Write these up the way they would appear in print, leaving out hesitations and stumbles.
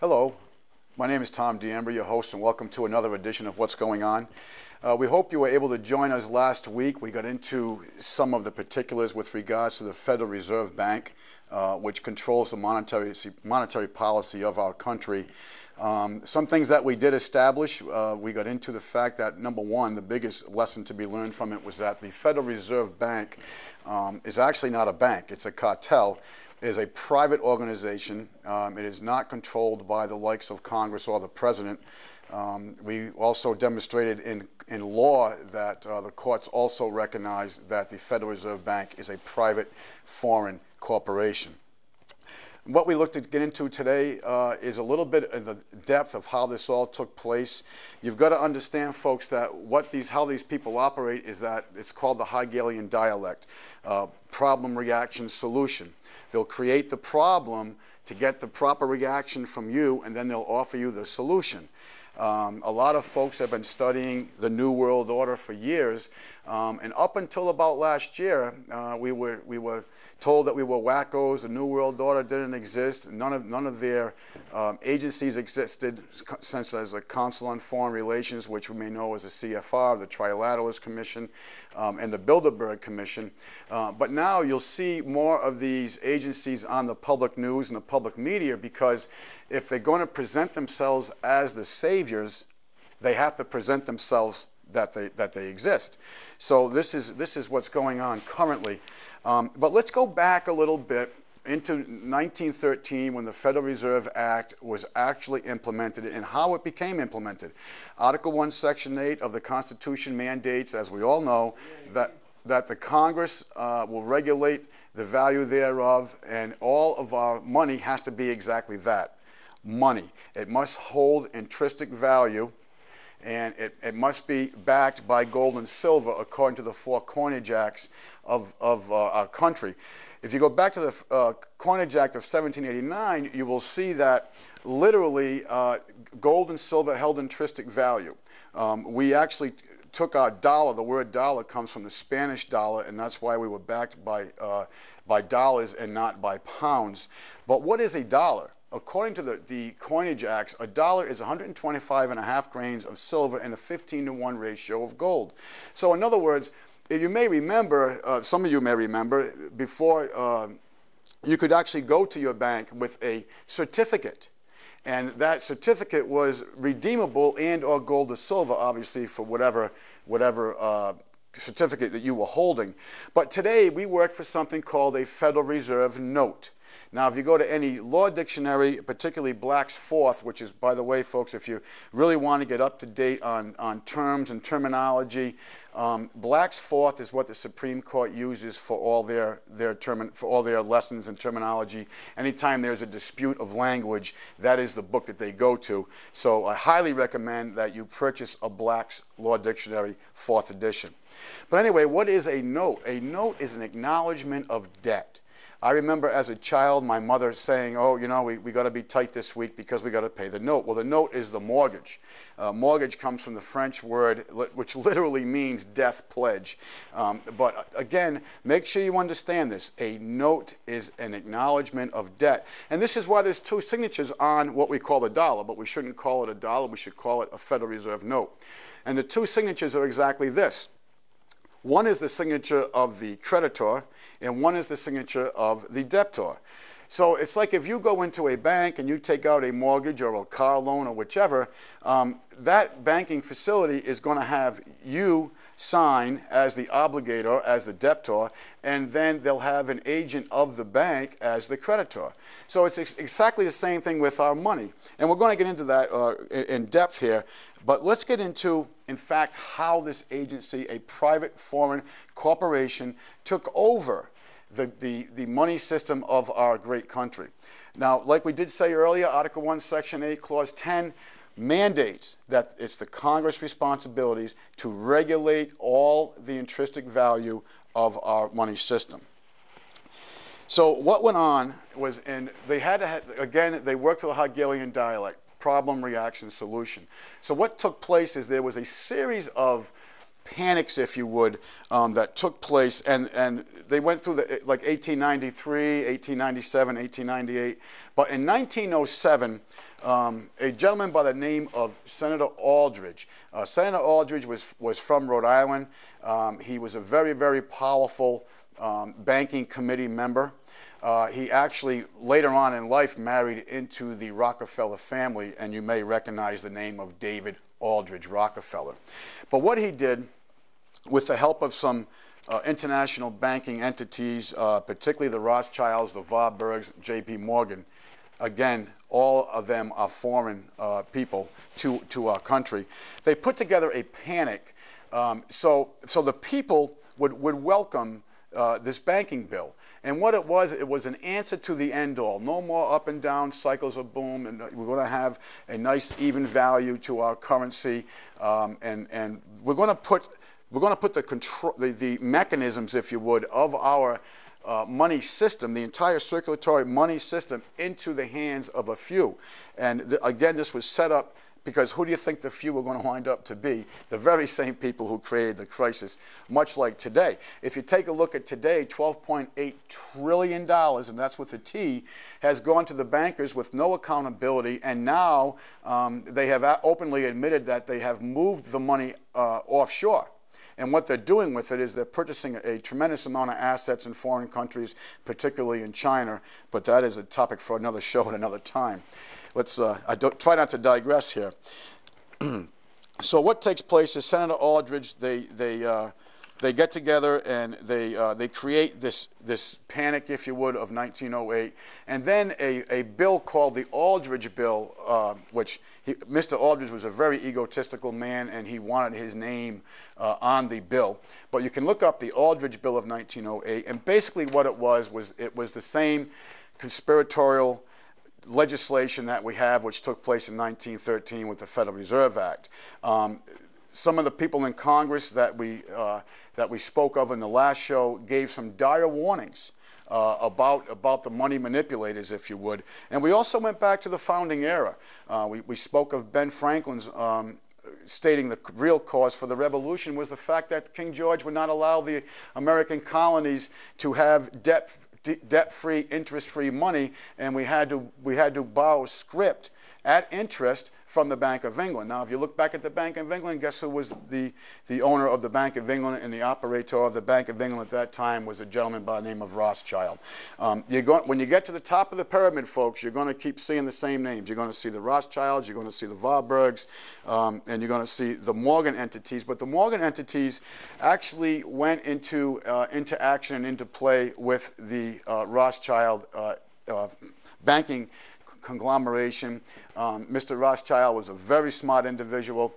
Hello, my name is Tom D'Ambra, your host, and welcome to another edition of What's Going On. We hope you were able to join us last week. We got into some of the particulars with regards to the Federal Reserve Bank, which controls the monetary policy of our country. Some things that we did establish, we got into the fact that, number one, the biggest lesson to be learned from it was that the Federal Reserve Bank is actually not a bank, it's a cartel. It is a private organization. It is not controlled by the likes of Congress or the President. We also demonstrated in law that the courts also recognize that the Federal Reserve Bank is a private foreign corporation. What we look to get into today is a little bit of the depth of how this all took place. You've got to understand, folks, that how these people operate is that it's called the Hegelian dialect, problem, reaction, solution. They'll create the problem to get the proper reaction from you, and then they'll offer you the solution. A lot of folks have been studying the New World Order for years, and up until about last year, we were told that we were wackos. The New World Order didn't exist. None of their agencies existed, such as the Council on Foreign Relations, which we may know as the CFR, the Trilateralist Commission, and the Bilderberg Commission. But now you'll see more of these agencies on the public news and the public media, because if they're going to present themselves as the saviors, they have to present themselves that they exist. So this is what's going on currently. But let's go back a little bit into 1913, when the Federal Reserve Act was actually implemented and how it became implemented. Article 1, Section 8 of the Constitution mandates, as we all know, that the Congress will regulate the value thereof, and all of our money has to be exactly that, money. It must hold intrinsic value, and it must be backed by gold and silver according to the 4 Coinage Acts of our country. If you go back to the Coinage Act of 1789, you will see that literally gold and silver held intrinsic value. We actually took our dollar. The word dollar comes from the Spanish dollar, and that's why we were backed by dollars and not by pounds. But what is a dollar? According to the Coinage Acts, a dollar is 125.5 grains of silver and a 15-to-1 ratio of gold. So in other words, if you may remember, some of you may remember, before you could actually go to your bank with a certificate. And that certificate was redeemable and or gold or silver, obviously, for whatever certificate that you were holding. But today we work for something called a Federal Reserve note. Now, if you go to any law dictionary, particularly Black's Fourth, which is, by the way, folks, if you really want to get up to date on terms and terminology, Black's Fourth is what the Supreme Court uses for all their lessons and terminology. Anytime there's a dispute of language, that is the book that they go to. So I highly recommend that you purchase a Black's Law Dictionary, 4th edition. But anyway, what is a note? A note is an acknowledgement of debt. I remember as a child my mother saying, oh, you know, we got to be tight this week because we got to pay the note. Well, the note is the mortgage. Mortgage comes from the French word, which literally means death pledge. But again, make sure you understand this. A note is an acknowledgement of debt. And this is why there's 2 signatures on what we call a dollar, but we shouldn't call it a dollar. We should call it a Federal Reserve note. And the 2 signatures are exactly this. One is the signature of the creditor, and one is the signature of the debtor. So it's like if you go into a bank and you take out a mortgage or a car loan or whichever, that banking facility is going to have you sign as the obligator, as the debtor, and then they'll have an agent of the bank as the creditor. So it's exactly the same thing with our money. And we're going to get into that in depth here. But let's get into, in fact, how this agency, a private foreign corporation, took over the money system of our great country. Now, like we did say earlier, Article 1, Section 8, Clause 10 mandates that it's the Congress' responsibilities to regulate all the intrinsic value of our money system. So what went on was, they had to again, they worked with the Hegelian dialect, problem, reaction, solution. So what took place is there was a series of panics, if you would, that took place, and they went through like 1893, 1897, 1898. But in 1907, a gentleman by the name of Senator Aldrich. Senator Aldrich was from Rhode Island. He was a very, very powerful banking committee member. He actually, later on in life, married into the Rockefeller family, and you may recognize the name of David Aldrich Rockefeller. But what he did, with the help of some international banking entities, particularly the Rothschilds, the Warburgs, J.P. Morgan, again, all of them are foreign people to our country. They put together a panic so the people would welcome this banking bill. And what it was an answer to the end all. No more up and down cycles of boom, and we're going to have a nice even value to our currency, and we're going to put the mechanisms, if you would, of our money system, the entire circulatory money system, into the hands of a few. And again, this was set up because who do you think the few were going to wind up to be? The very same people who created the crisis, much like today. If you take a look at today, $12.8 trillion, and that's with a T, has gone to the bankers with no accountability, and now they have openly admitted that they have moved the money offshore. And what they're doing with it is they're purchasing a tremendous amount of assets in foreign countries, particularly in China. But that is a topic for another show at another time. Let's try not to digress here. So what takes place is Senator Aldrich, they get together and they create this panic, if you would, of 1908, and then a bill called the Aldrich Bill, which Mr. Aldrich was a very egotistical man, and he wanted his name on the bill. But you can look up the Aldrich Bill of 1908, and basically what it was the same conspiratorial legislation that we have, which took place in 1913 with the Federal Reserve Act. Some of the people in Congress that we spoke of in the last show gave some dire warnings about the money manipulators, if you would. And we also went back to the founding era. We spoke of Ben Franklin's stating the real cause for the revolution was the fact that King George would not allow the American colonies to have debt-free, interest-free money, and we had to borrow scrip at interest from the Bank of England. Now, if you look back at the Bank of England, guess who was the owner of the Bank of England and the operator of the Bank of England at that time was a gentleman by the name of Rothschild. When you get to the top of the pyramid, folks, you're going to keep seeing the same names. You're going to see the Rothschilds, you're going to see the Warburgs, and you're going to see the Morgan entities. But the Morgan entities actually went into action and into play with the Rothschild banking conglomeration. Mr. Rothschild was a very smart individual,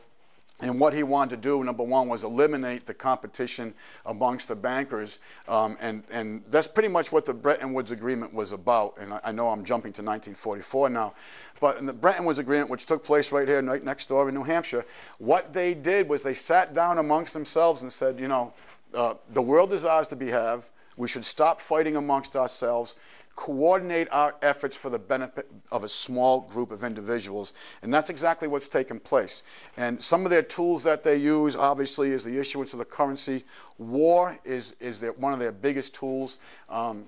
and what he wanted to do, number one, was eliminate the competition amongst the bankers, and that's pretty much what the Bretton Woods Agreement was about. And I know I'm jumping to 1944 now, but in the Bretton Woods Agreement, which took place right here, right next door in New Hampshire, what they did was they sat down amongst themselves and said, you know, the world is ours to have. We should stop fighting amongst ourselves, coordinate our efforts for the benefit of a small group of individuals. And that's exactly what's taken place. And some of their tools that they use, obviously, is the issuance of the currency. War is one of their biggest tools. And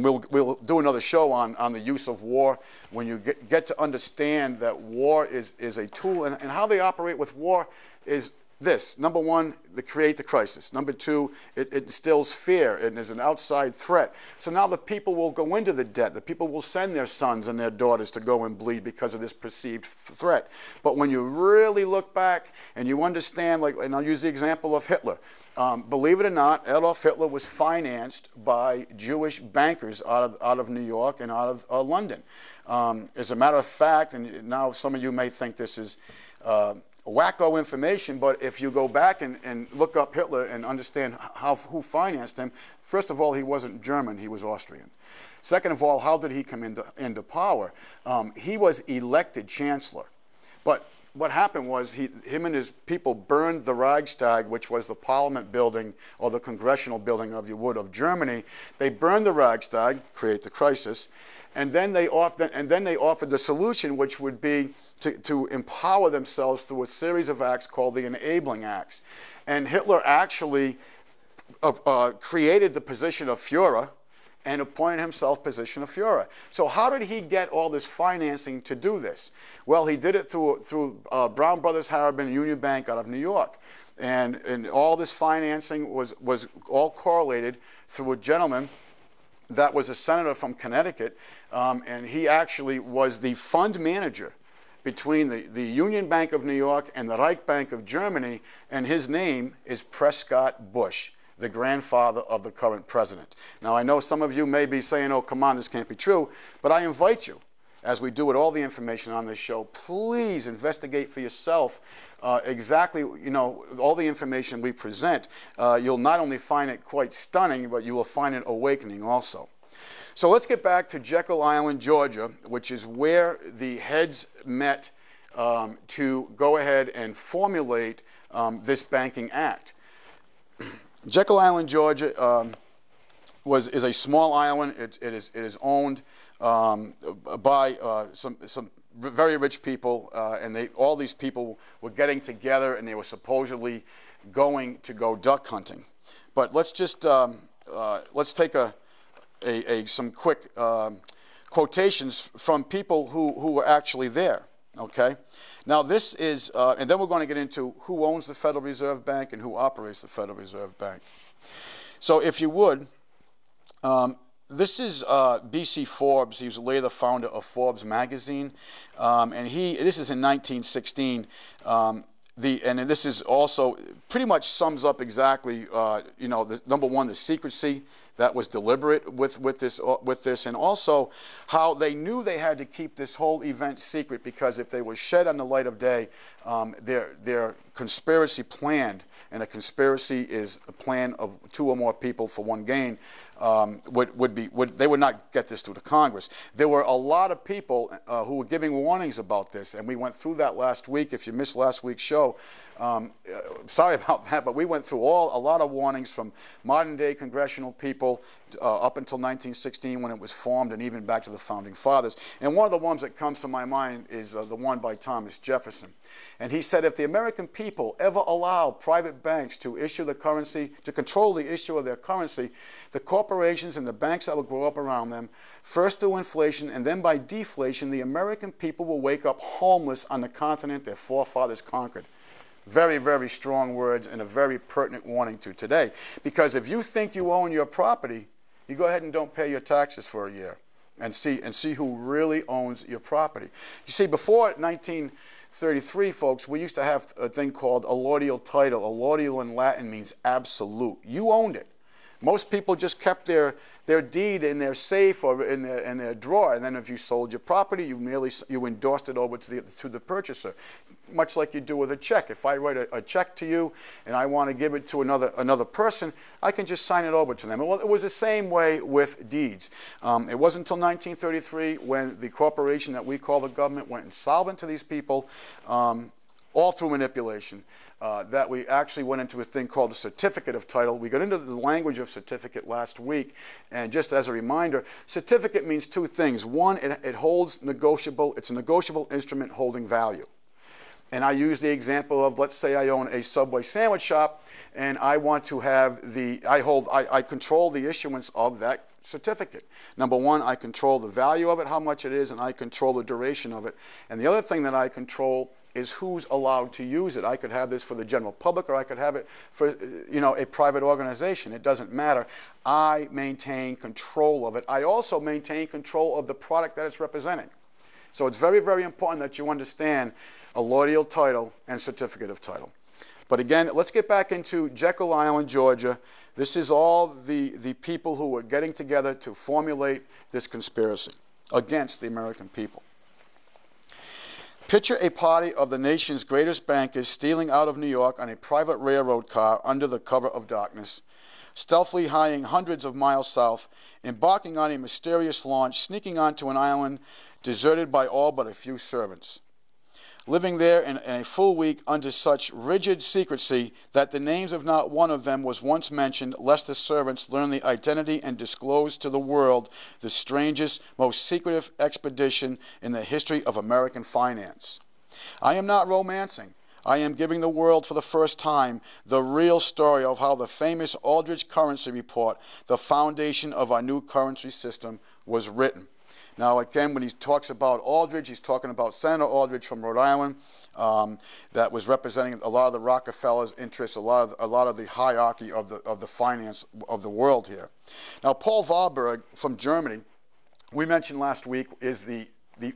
we'll do another show on the use of war when you get to understand that war is a tool. And how they operate with war is this. Number one, they create the crisis. Number two, it instills fear, and there's an outside threat. So now the people will go into the debt. The people will send their sons and their daughters to go and bleed because of this perceived threat. But when you really look back and you understand, and I'll use the example of Hitler. Believe it or not, Adolf Hitler was financed by Jewish bankers out of New York and out of London. As a matter of fact, and now some of you may think this is wacko information, but if you go back and look up Hitler and understand who financed him, first of all, he wasn't German, he was Austrian. Second of all, how did he come into power? He was elected chancellor. But what happened was him and his people burned the Reichstag, which was the parliament building or the congressional building, of Germany. They burned the Reichstag, create the crisis, And then they offered the solution, which would be to empower themselves through a series of acts called the Enabling Acts. And Hitler actually created the position of Führer and appointed himself position of Führer. So how did he get all this financing to do this? Well, he did it through Brown Brothers Harriman Union Bank out of New York. And all this financing was all correlated through a gentleman that was a senator from Connecticut, and he actually was the fund manager between the Union Bank of New York and the Reich Bank of Germany, and his name is Prescott Bush, the grandfather of the current president. Now, I know some of you may be saying, oh, come on, this can't be true, but I invite you, as we do with all the information on this show, please investigate for yourself exactly, all the information we present. You'll not only find it quite stunning, but you will find it awakening also. So let's get back to Jekyll Island, Georgia, which is where the heads met to go ahead and formulate this Banking Act. Jekyll Island, Georgia is a small island. It is owned by some very rich people, and all these people were getting together, and they were supposedly going to go duck hunting. But let's just let's take some quick quotations from people who were actually there. Okay. Now this is, and then we're going to get into who owns the Federal Reserve Bank and who operates the Federal Reserve Bank. So if you would. This is B.C. Forbes. He was later the founder of Forbes magazine, and this is in 1916. And this is also pretty much sums up exactly, number one, the secrecy that was deliberate with this, and also how they knew they had to keep this whole event secret, because if they were shed on the light of day, their conspiracy planned, and a conspiracy is a plan of two or more people for one gain, they would not get this through to Congress. There were a lot of people who were giving warnings about this, and we went through that last week. If you missed last week's show, sorry about that, but we went through a lot of warnings from modern-day congressional people up until 1916 when it was formed, and even back to the Founding Fathers. And one of the ones that comes to my mind is the one by Thomas Jefferson. And he said, if the American people ever allow private banks to issue the currency, to control the issue of their currency, the corporations and the banks that will grow up around them, first through inflation and then by deflation, the American people will wake up homeless on the continent their forefathers conquered. Very, very strong words, and a very pertinent warning to today. Because if you think you own your property, you go ahead and don't pay your taxes for a year and see who really owns your property. You see, before 1933, folks, we used to have a thing called a allodial title. Allodial in Latin means absolute. You owned it. Most people just kept their deed in their safe or in their drawer, and then if you sold your property, you endorsed it over to the purchaser, much like you do with a check. If I write a check to you and I want to give it to another person, I can just sign it over to them. Well, it was the same way with deeds. It wasn't until 1933 when the corporation that we call the government went insolvent to these people, all through manipulation, that we actually went into a thing called a certificate of title. We got into the language of certificate last week, and just as a reminder, certificate means two things. One, it holds negotiable, it's a negotiable instrument holding value. And I use the example of, let's say I own a Subway sandwich shop, and I want to have I control the issuance of that certificate. Number one, I control the value of it, how much it is, and I control the duration of it. And the other thing that I control is who's allowed to use it. I could have this for the general public, or I could have it for, a private organization. It doesn't matter. I maintain control of it. I also maintain control of the product that it's representing. So it's very, very important that you understand allodial title and certificate of title. But again, let's get back into Jekyll Island, Georgia. This is all the people who were getting together to formulate this conspiracy against the American people. Picture a party of the nation's greatest bankers stealing out of New York on a private railroad car under the cover of darkness, stealthily hiding hundreds of miles south, embarking on a mysterious launch, sneaking onto an island deserted by all but a few servants. living there in a full week under such rigid secrecy that the names of not one of them was once mentioned, lest the servants learn the identity and disclose to the world the strangest, most secretive expedition in the history of American finance. I am not romancing. I am giving the world for the first time the real story of how the famous Aldrich Currency Report, the foundation of our new currency system, was written. Now, again, when he talks about Aldrich, he's talking about Senator Aldrich from Rhode Island, that was representing a lot of the Rockefellers' interests, a lot of the hierarchy of the finance of the world here. Now, Paul Warburg from Germany, we mentioned last week, is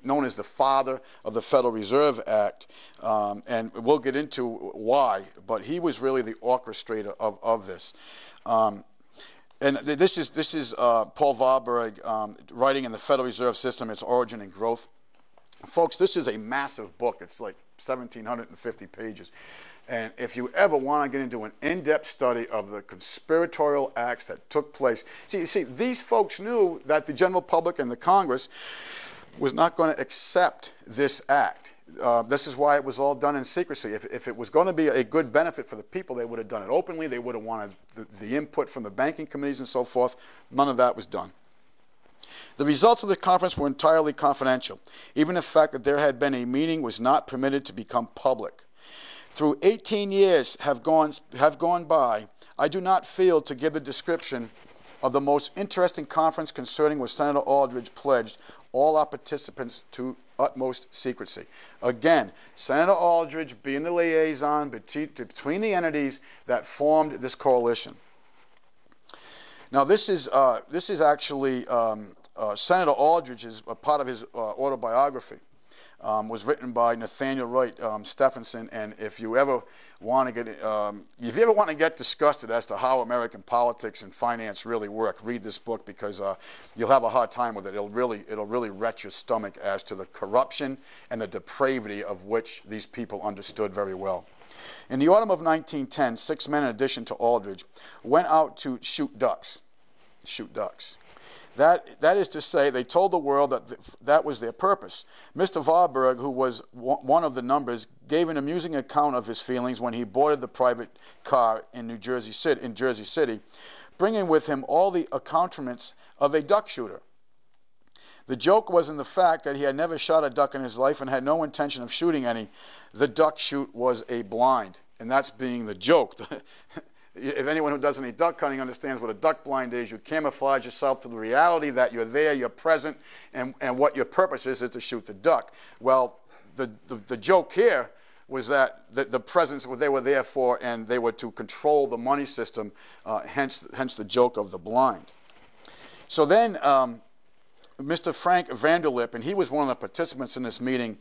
known as the father of the Federal Reserve Act, and we'll get into why, but he was really the orchestrator of this. And this is Paul Warburg writing in the Federal Reserve System, Its Origin and Growth. Folks, this is a massive book. It's like 1,750 pages. And if you ever want to get into an in-depth study of the conspiratorial acts that took place, see, these folks knew that the general public and the Congress was not going to accept this act. This is why it was all done in secrecy. If it was going to be a good benefit for the people, they would have done it openly. They would have wanted the input from the banking committees and so forth. None of that was done. The results of the conference were entirely confidential. Even the fact that there had been a meeting was not permitted to become public. Through 18 years have gone by, I do not feel to give the description of the most interesting conference concerning which Senator Aldrich pledged all our participants to utmost secrecy. Again, Senator Aldrich being the liaison between the entities that formed this coalition. Now, this is actually Senator Aldrich's, a part of his autobiography. Was written by Nathaniel Wright Stephenson, and if you ever want to get disgusted as to how American politics and finance really work, read this book, because you'll have a hard time with it. It'll really whet your stomach as to the corruption and the depravity of which these people understood very well. In the autumn of 1910, 6 men, in addition to Aldrich, went out to shoot ducks. Shoot ducks. That is to say, they told the world that that was their purpose. Mr. Warburg, who was one of the numbers, gave an amusing account of his feelings when he boarded the private car in Jersey City, bringing with him all the accoutrements of a duck shooter. The joke was in the fact that he had never shot a duck in his life and had no intention of shooting any. The duck shoot was a blind, and that's being the joke. If anyone who does any duck hunting understands what a duck blind is, you camouflage yourself to the reality that you're there, you're present, and what your purpose is to shoot the duck. Well, the joke here was that the presence they were there for, and they were to control the money system, hence the joke of the blind. So then Mr. Frank Vanderlip, and he was one of the participants in this meeting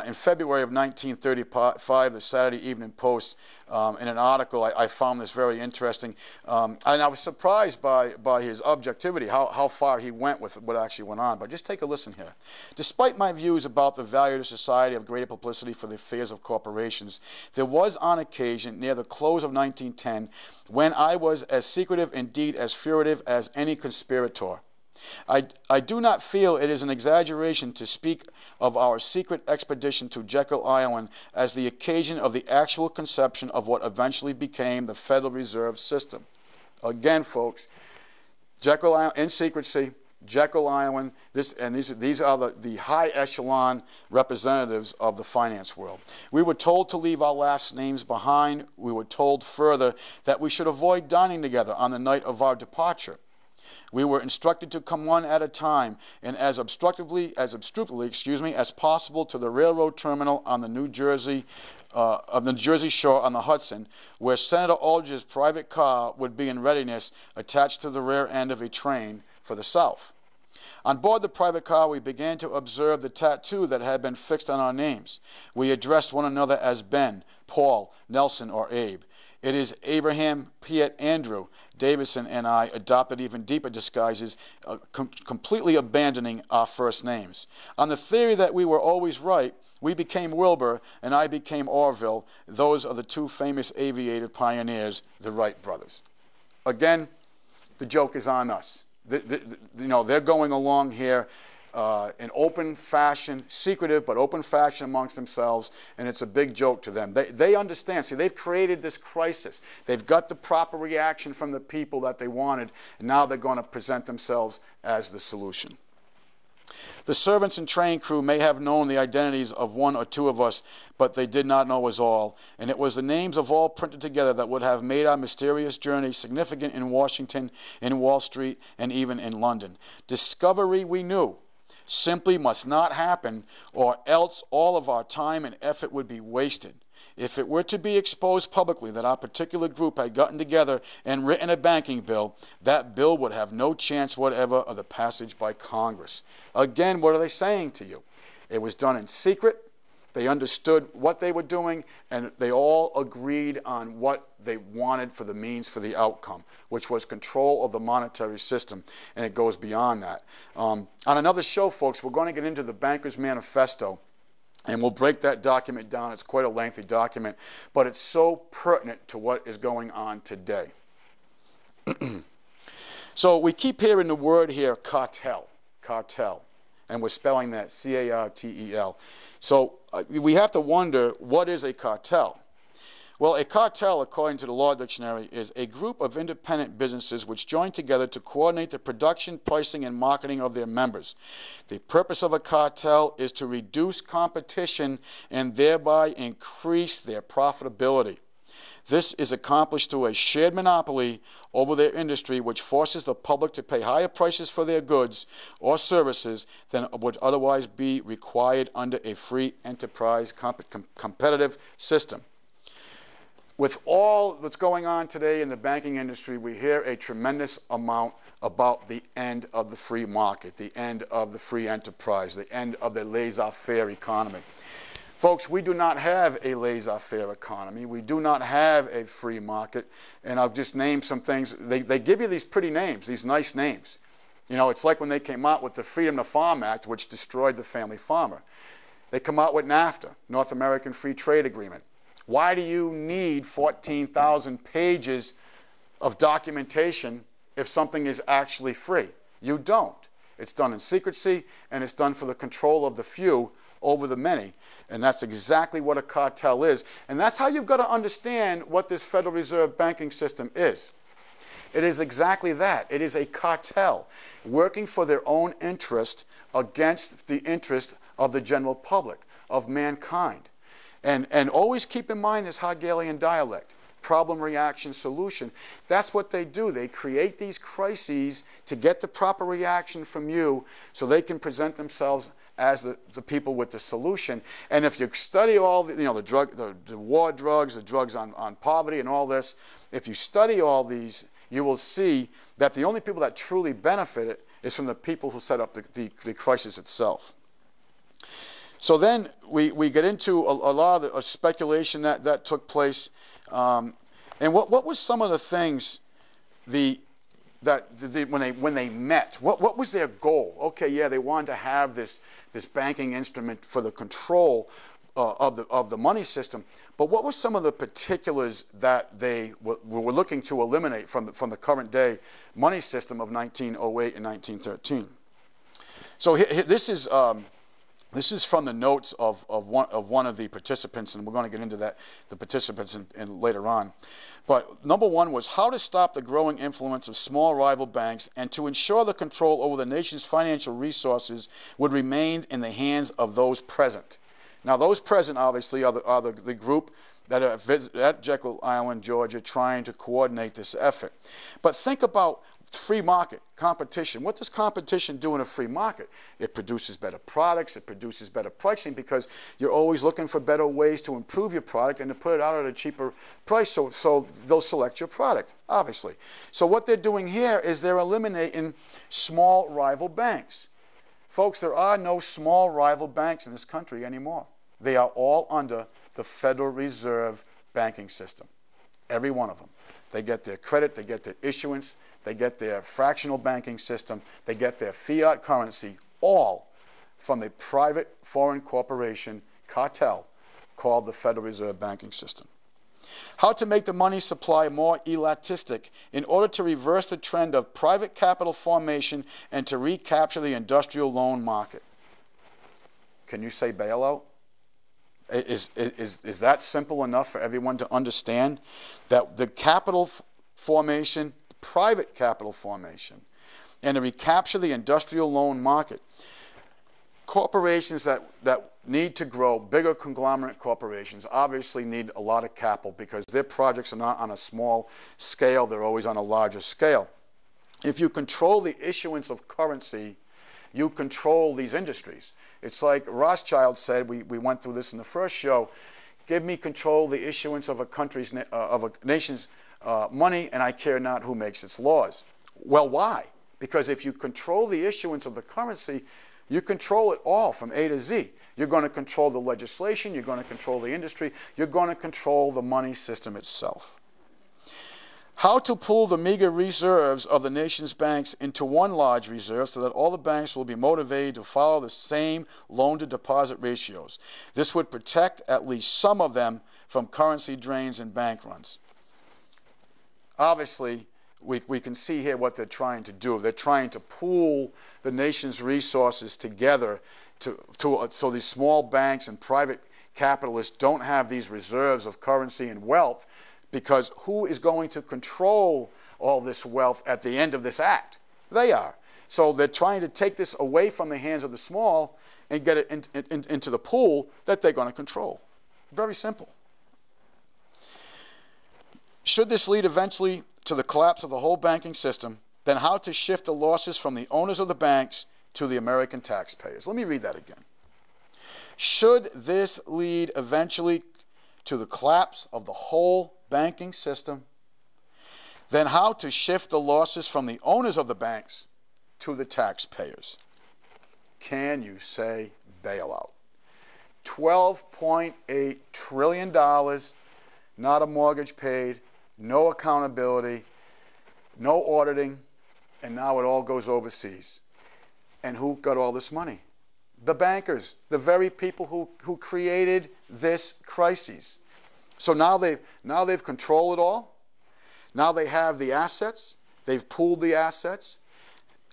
in February of 1935, the Saturday Evening Post, in an article. I found this very interesting, and I was surprised by his objectivity, how far he went with what actually went on. But just take a listen here. Despite my views about the value to society of greater publicity for the affairs of corporations, there was on occasion near the close of 1910 when I was as secretive, indeed as furtive, as any conspirator. I do not feel it is an exaggeration to speak of our secret expedition to Jekyll Island as the occasion of the actual conception of what eventually became the Federal Reserve System. Again, folks, Jekyll Island, in secrecy, Jekyll Island, these are the high echelon representatives of the finance world. We were told to leave our last names behind. We were told further that we should avoid dining together on the night of our departure. We were instructed to come one at a time and as obstructively as possible to the railroad terminal on the New Jersey shore on the Hudson, where Senator Aldrich's private car would be in readiness attached to the rear end of a train for the South. On board the private car, we began to observe the tattoo that had been fixed on our names. We addressed one another as Ben, Paul, Nelson, or Abe. It is Abraham, Piet, Andrew, Davison, and I adopted even deeper disguises, completely abandoning our first names. On the theory that we were always right, we became Wilbur, and I became Orville. Those are the two famous aviator pioneers, the Wright brothers. Again, the joke is on us. They're going along here in open fashion, secretive but open fashion amongst themselves, and it's a big joke to them. They understand. See, they've created this crisis. They've got the proper reaction from the people that they wanted, and now they're going to present themselves as the solution. The servants and train crew may have known the identities of one or two of us, but they did not know us all, and it was the names of all printed together that would have made our mysterious journey significant in Washington, in Wall Street, and even in London. Discovery, we knew, simply must not happen, or else all of our time and effort would be wasted. If it were to be exposed publicly that our particular group had gotten together and written a banking bill, that bill would have no chance whatever of the passage by Congress. Again, what are they saying to you? It was done in secret. They understood what they were doing, and they all agreed on what they wanted for the means for the outcome, which was control of the monetary system, and it goes beyond that. On another show, folks, we're going to get into the Bankers Manifesto, and we'll break that document down. It's quite a lengthy document, but it's so pertinent to what is going on today. So we keep hearing the word here, cartel, cartel, and we're spelling that C-A-R-T-E-L. So we have to wonder, what is a cartel? Well, a cartel, according to the Law Dictionary, is a group of independent businesses which join together to coordinate the production, pricing, and marketing of their members. The purpose of a cartel is to reduce competition and thereby increase their profitability. This is accomplished through a shared monopoly over their industry, which forces the public to pay higher prices for their goods or services than would otherwise be required under a free enterprise competitive system. With all that's going on today in the banking industry, we hear a tremendous amount about the end of the free market, the end of the free enterprise, the end of the laissez-faire economy. Folks, we do not have a laissez-faire economy. We do not have a free market. And I'll just name some things. They give you these pretty names, these nice names. You know, it's like when they came out with the Freedom to Farm Act, which destroyed the family farmer. They come out with NAFTA, North American Free Trade Agreement. Why do you need 14,000 pages of documentation if something is actually free? You don't. It's done in secrecy, and it's done for the control of the few over the many. And that's exactly what a cartel is. And that's how you've got to understand what this Federal Reserve banking system is. It is exactly that. It is a cartel working for their own interest against the interest of the general public, of mankind. And always keep in mind this Hegelian dialect, problem, reaction, solution. That's what they do. They create these crises to get the proper reaction from you so they can present themselves as the people with the solution. And if you study all the, the war drugs, the drugs on poverty and all this, if you study all these, you will see that the only people that truly benefit it is from the people who set up the crisis itself. So then we get into a lot of the speculation that took place. And what was some of the things when they met? What was their goal? Okay, yeah, they wanted to have this banking instrument for the control of the money system. But what were some of the particulars that they were looking to eliminate from the current day money system of 1908 and 1913? So this is from the notes of one of the participants, and we're going to get into the participants later on. But number one was how to stop the growing influence of small rival banks and to ensure the control over the nation's financial resources would remain in the hands of those present. Now, those present, obviously, are the group that are at Jekyll Island, Georgia, trying to coordinate this effort. But think about free market, competition. What does competition do in a free market? It produces better products, it produces better pricing because you're always looking for better ways to improve your product and to put it out at a cheaper price, so they'll select your product, obviously. So what they're doing here is they're eliminating small rival banks. Folks, there are no small rival banks in this country anymore. They are all under the Federal Reserve banking system, every one of them. They get their credit, they get their issuance, they get their fractional banking system, they get their fiat currency, all from a private foreign corporation cartel called the Federal Reserve banking system. How to make the money supply more elastic in order to reverse the trend of private capital formation and to recapture the industrial loan market. Can you say bailout? Is that simple enough for everyone to understand that the capital formation, private capital formation, and to recapture the industrial loan market? Corporations that need to grow, bigger conglomerate corporations, obviously need a lot of capital because their projects are not on a small scale, they're always on a larger scale. If you control the issuance of currency, you control these industries. It's like Rothschild said, we went through this in the first show, give me control of the issuance of a nation's money, and I care not who makes its laws. Well, why? Because if you control the issuance of the currency, you control it all from A to Z. You're going to control the legislation, you're going to control the industry, you're going to control the money system itself. How to pool the meager reserves of the nation's banks into one large reserve so that all the banks will be motivated to follow the same loan-to-deposit ratios. This would protect at least some of them from currency drains and bank runs. Obviously, we can see here what they're trying to do. They're trying to pool the nation's resources together so these small banks and private capitalists don't have these reserves of currency and wealth, because who is going to control all this wealth at the end of this act? They are. So they're trying to take this away from the hands of the small and get it into the pool that they're going to control. Very simple. Should this lead eventually to the collapse of the whole banking system, then how to shift the losses from the owners of the banks to the American taxpayers? Let me read that again. Should this lead eventually to the collapse of the whole banking system, then how to shift the losses from the owners of the banks to the taxpayers? Can you say bailout? $12.8 trillion, not a mortgage paid, no accountability, no auditing, and now it all goes overseas. And who got all this money? The bankers, the very people who created this crisis. So now they've controlled it all. Now they have the assets. They've pooled the assets.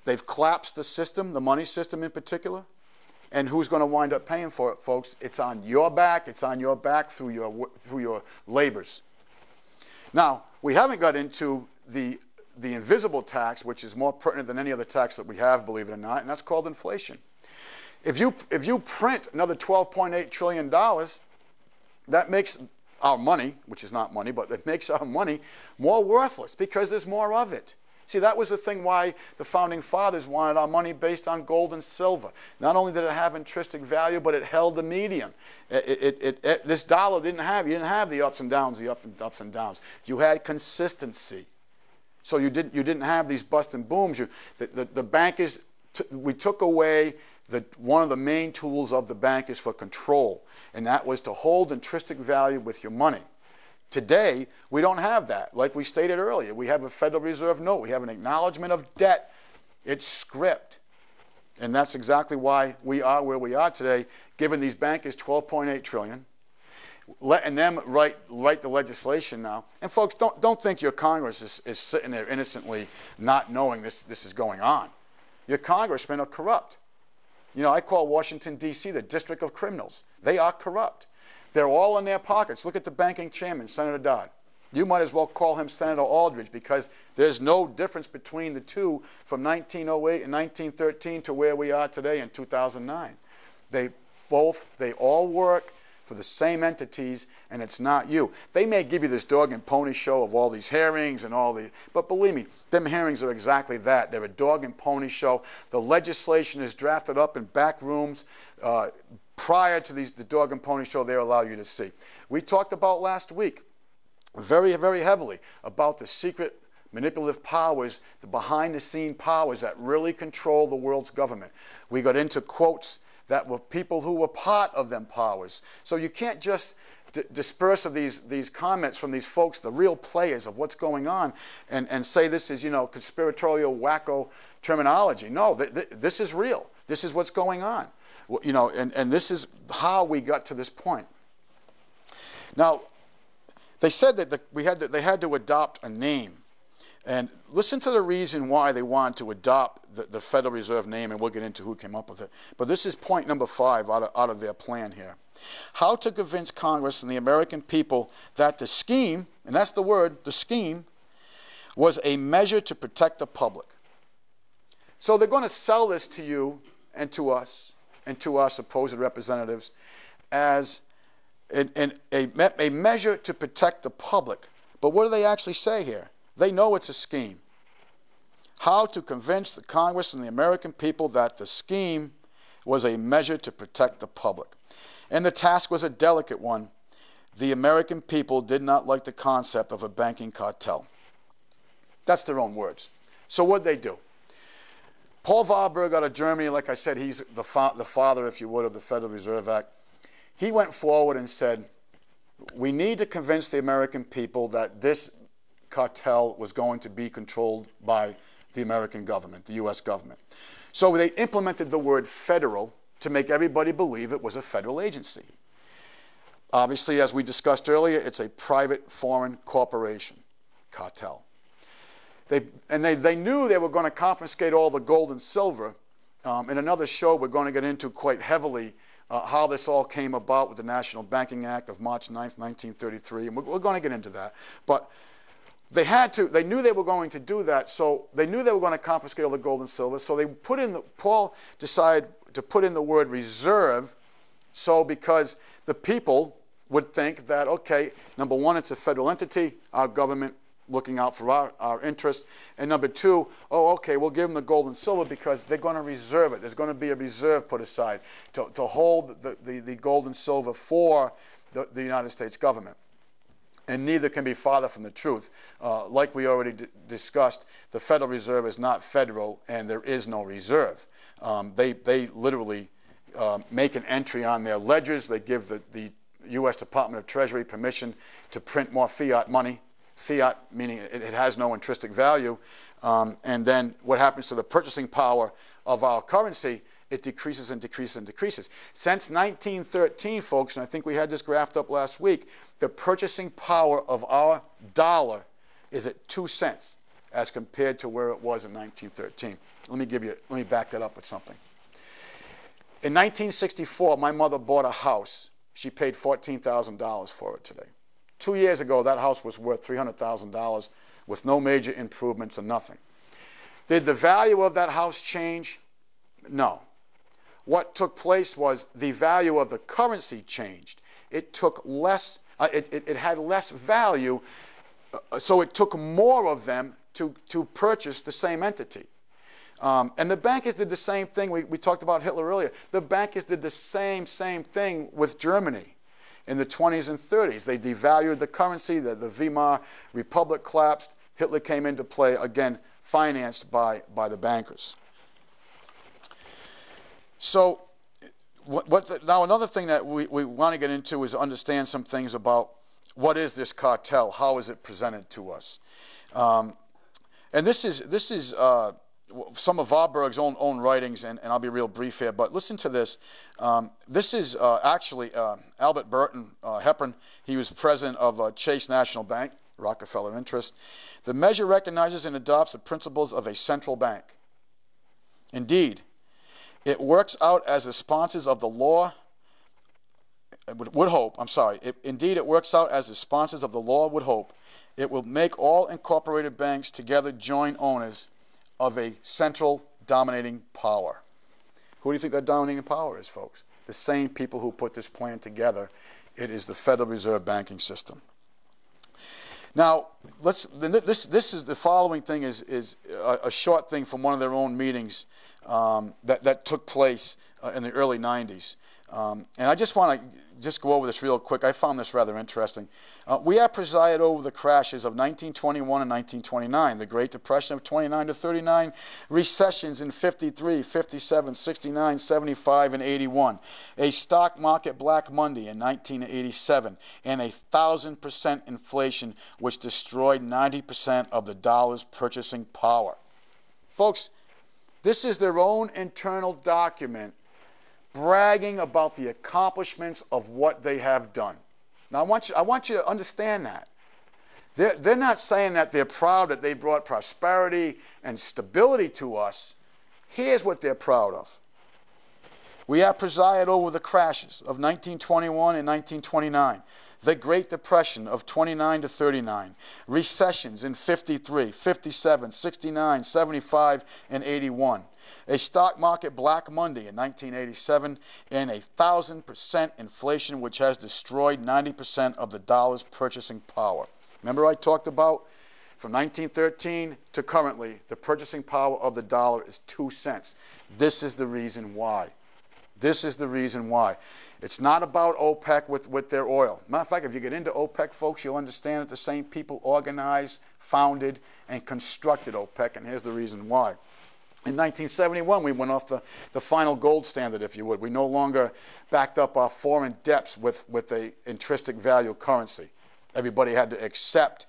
They've collapsed the system, the money system in particular. And who's going to wind up paying for it, folks? It's on your back. It's on your back through your labors. Now, we haven't got into the invisible tax, which is more pertinent than any other tax that we have, believe it or not, and that's called inflation. If you print another $12.8 trillion, that makes our money, which is not money, but it makes our money more worthless because there's more of it. See, that was the thing why the Founding Fathers wanted our money based on gold and silver. Not only did it have intrinsic value, but it held the medium. This dollar you didn't have the ups and downs, ups and downs. You had consistency. So you didn't have these bust and booms. The bankers, we took away one of the main tools of the bankers for control, and that was to hold intrinsic value with your money. Today, we don't have that. Like we stated earlier, we have a Federal Reserve note. We have an acknowledgement of debt. It's script. And that's exactly why we are where we are today, giving these bankers $12.8 trillion, letting them write the legislation now. And folks, don't think your Congress is sitting there innocently not knowing this is going on. Your congressmen are corrupt. You know, I call Washington, D.C. the District of Criminals. They are corrupt. They're all in their pockets. Look at the banking chairman, Senator Dodd. You might as well call him Senator Aldridge because there's no difference between the two from 1908 and 1913 to where we are today in 2009. They all work for the same entities, and it's not you. They may give you this dog and pony show of all these hearings and but believe me, them hearings are exactly that. They're a dog and pony show. The legislation is drafted up in back rooms prior to the dog and pony show they allow you to see. We talked about last week very, very heavily about the secret manipulative powers, the behind-the-scene powers that really control the world's government. We got into quotes that were people who were part of them powers. So you can't just disperse of these comments from these folks, the real players of what's going on, and say this is, conspiratorial wacko terminology. No, this is real. This is what's going on. And this is how we got to this point. Now, they said that they had to adopt a name. And listen to the reason why they wanted to adopt the Federal Reserve name, and we'll get into who came up with it. But this is point number 5 out of their plan here. How to convince Congress and the American people that the scheme, and that's the word, the scheme, was a measure to protect the public. So they're going to sell this to you and to us and to our supposed representatives as a measure to protect the public. But what do they actually say here? They know it's a scheme. How to convince the Congress and the American people that the scheme was a measure to protect the public. And the task was a delicate one. The American people did not like the concept of a banking cartel. That's their own words. So what'd they do? Paul Warburg out of Germany, like I said, he's the father, if you would, of the Federal Reserve Act. He went forward and said, we need to convince the American people that this cartel was going to be controlled by the American government, the U.S. government. So they implemented the word federal to make everybody believe it was a federal agency. Obviously, as we discussed earlier, it's a private foreign corporation, cartel. They knew they were going to confiscate all the gold and silver. In another show, we're going to get into quite heavily how this all came about with the National Banking Act of March 9th, 1933, and we're going to get into that. But they knew they were going to do that, so they knew they were going to confiscate all the gold and silver, so they put in, Paul decided to put in the word reserve, so because the people would think that, okay, number one, it's a federal entity, our government looking out for our interest, and number two, oh, okay, we'll give them the gold and silver because they're going to reserve it. There's going to be a reserve put aside to hold the gold and silver for the United States government. And neither can be farther from the truth. Like we already discussed, the Federal Reserve is not federal, and there is no reserve. They literally make an entry on their ledgers. They give the U.S. Department of Treasury permission to print more fiat money. Fiat meaning it has no intrinsic value. And then what happens to the purchasing power of our currency? It decreases and decreases and decreases. Since 1913, folks, and I think we had this graphed up last week, the purchasing power of our dollar is at 2 cents as compared to where it was in 1913. Let me back that up with something. In 1964, my mother bought a house. She paid $14,000 for it today. 2 years ago, that house was worth $300,000 with no major improvements or nothing. Did the value of that house change? No. What took place was the value of the currency changed. It took less, it had less value, so it took more of them to purchase the same entity. And the bankers did the same thing. We talked about Hitler earlier. The bankers did the same thing with Germany in the 20s and 30s. They devalued the currency, the Weimar Republic collapsed. Hitler came into play, again, financed by the bankers. So now another thing that we want to get into is understand some things about what is this cartel, how is it presented to us. And this is some of Warburg's own writings, and I'll be real brief here, but listen to this. This is actually Albert Burton Hepburn. He was president of Chase National Bank, Rockefeller Interest. The measure recognizes and adopts the principles of a central bank. Indeed, it works out as the sponsors of the law would hope. Indeed, it works out as the sponsors of the law would hope. It will make all incorporated banks together joint owners of a central dominating power. Who do you think that dominating power is, folks? The same people who put this plan together. It is the Federal Reserve banking system. Now, the following thing is a short thing from one of their own meetings that took place in the early 90s. And I just want to go over this real quick. I found this rather interesting. We have presided over the crashes of 1921 and 1929, the Great Depression of 29 to 39, recessions in 53, 57, 69, 75, and 81, a stock market Black Monday in 1987, and 1,000% inflation, which destroyed 90% of the dollar's purchasing power. Folks, this is their own internal document bragging about the accomplishments of what they have done. Now, I want you to understand that. They're not saying that they're proud that they brought prosperity and stability to us. Here's what they're proud of. We have presided over the crashes of 1921 and 1929, the Great Depression of 29 to 39, recessions in 53, 57, 69, 75, and 81, a stock market Black Monday in 1987, and 1,000% inflation which has destroyed 90% of the dollar's purchasing power. Remember I talked about from 1913 to currently, the purchasing power of the dollar is 2 cents. This is the reason why. This is the reason why. It's not about OPEC with their oil. Matter of fact, if you get into OPEC, folks, you'll understand that the same people organized, founded, and constructed OPEC, and here's the reason why. In 1971, we went off the final gold standard, if you would. We no longer backed up our foreign debts with an intrinsic value currency. Everybody had to accept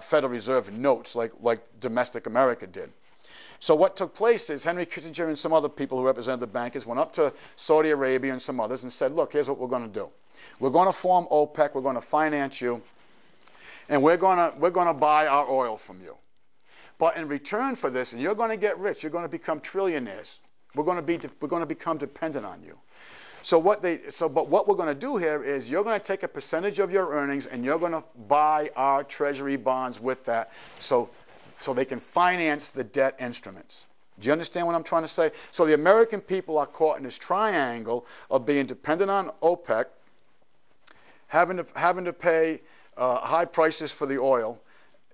Federal Reserve notes like domestic America did. So what took place is Henry Kissinger and some other people who represented the bankers went up to Saudi Arabia and some others and said, look, here's what we're going to do. We're going to form OPEC, we're going to finance you, and we're going to buy our oil from you. But in return for this, and you're going to get rich, you're going to become trillionaires. We're going to become dependent on you. But what we're going to do here is you're going to take a percentage of your earnings and you're going to buy our treasury bonds with that so they can finance the debt instruments. Do you understand what I'm trying to say? So the American people are caught in this triangle of being dependent on OPEC, having to pay high prices for the oil,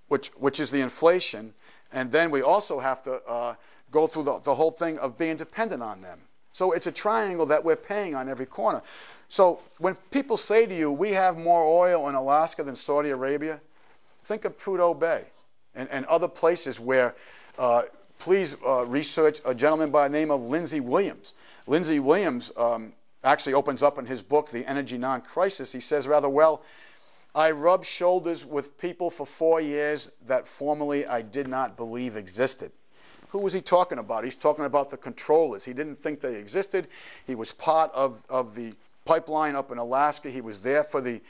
which is the inflation, and then we also have to go through the whole thing of being dependent on them. So it's a triangle that we're paying on every corner. So when people say to you, we have more oil in Alaska than Saudi Arabia, think of Prudhoe Bay and other places where, please research a gentleman by the name of Lindsey Williams. Lindsey Williams actually opens up in his book, The Energy Non-Crisis. He says rather well, I rubbed shoulders with people for 4 years that formerly I did not believe existed. Who was he talking about? He's talking about the controllers. He didn't think they existed. He was part of the pipeline up in Alaska. He was there for the